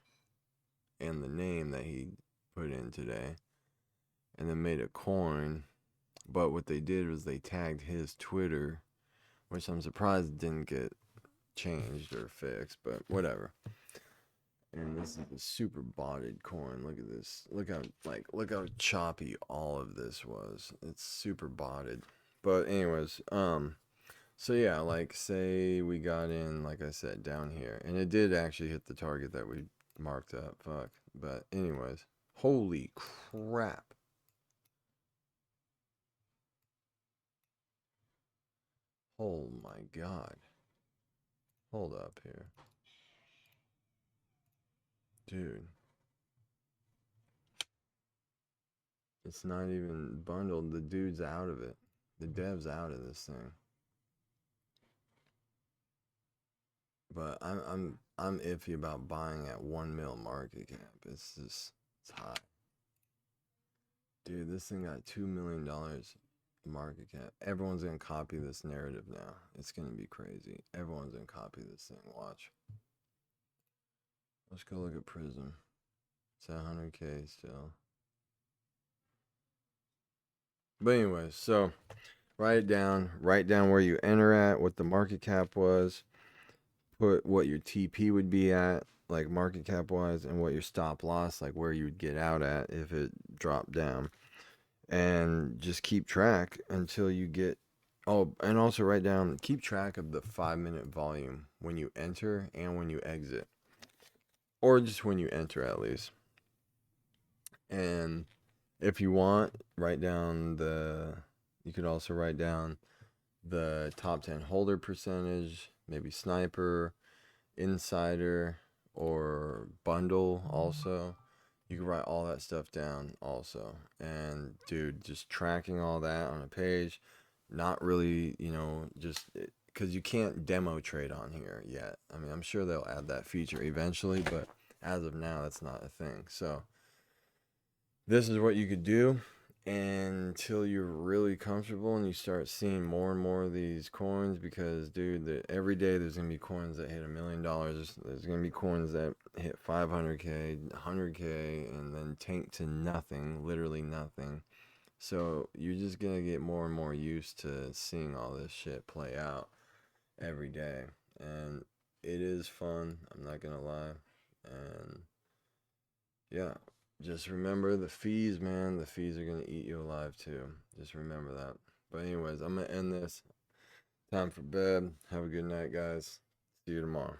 and the name that he put in today and then made a coin. But what they did was they tagged his Twitter, which I'm surprised didn't get changed or fixed, but whatever. And this is a super botted coin. Look at this. Look how choppy all of this was. It's super botted. But anyways, so yeah, like say we got in, like I said, down here, and it did actually hit the target that we marked up. Fuck. But anyways, holy crap. Oh my god. Hold up here. Dude. It's not even bundled. The dude's out of it. The dev's out of this thing. But I'm iffy about buying at 1 mil market cap. It's just it's hot. Dude, this thing got $2 million market cap. Everyone's gonna copy this narrative now. It's gonna be crazy. Everyone's gonna copy this thing. Watch. Let's go look at Prism. It's at 100K still. But anyways, so write it down. Write down where you enter at, what the market cap was. Put what your TP would be at, like market cap wise, and what your stop loss, like where you would get out at if it dropped down. And just keep track until you get. Oh, and also write down, keep track of the 5 minute volume when you enter and when you exit, or just when you enter at least. And if you want, write down you could also write down the top 10 holder percentage, maybe sniper, insider, or bundle also. You can write all that stuff down also. And dude, just tracking all that on a page, not really, just because you can't demo trade on here yet. I mean, I'm sure they'll add that feature eventually, but as of now, that's not a thing. So this is what you could do until you're really comfortable and you start seeing more and more of these coins, because dude, every day there's gonna be coins that hit $1 million. There's gonna be coins that hit 500K, 100K, and then tank to nothing, literally nothing. So you're just gonna get more and more used to seeing all this shit play out every day, and it is fun, I'm not gonna lie. And yeah, just remember the fees, man. The fees are going to eat you alive, too. Just remember that. But, anyways, I'm going to end this. Time for bed. Have a good night, guys. See you tomorrow.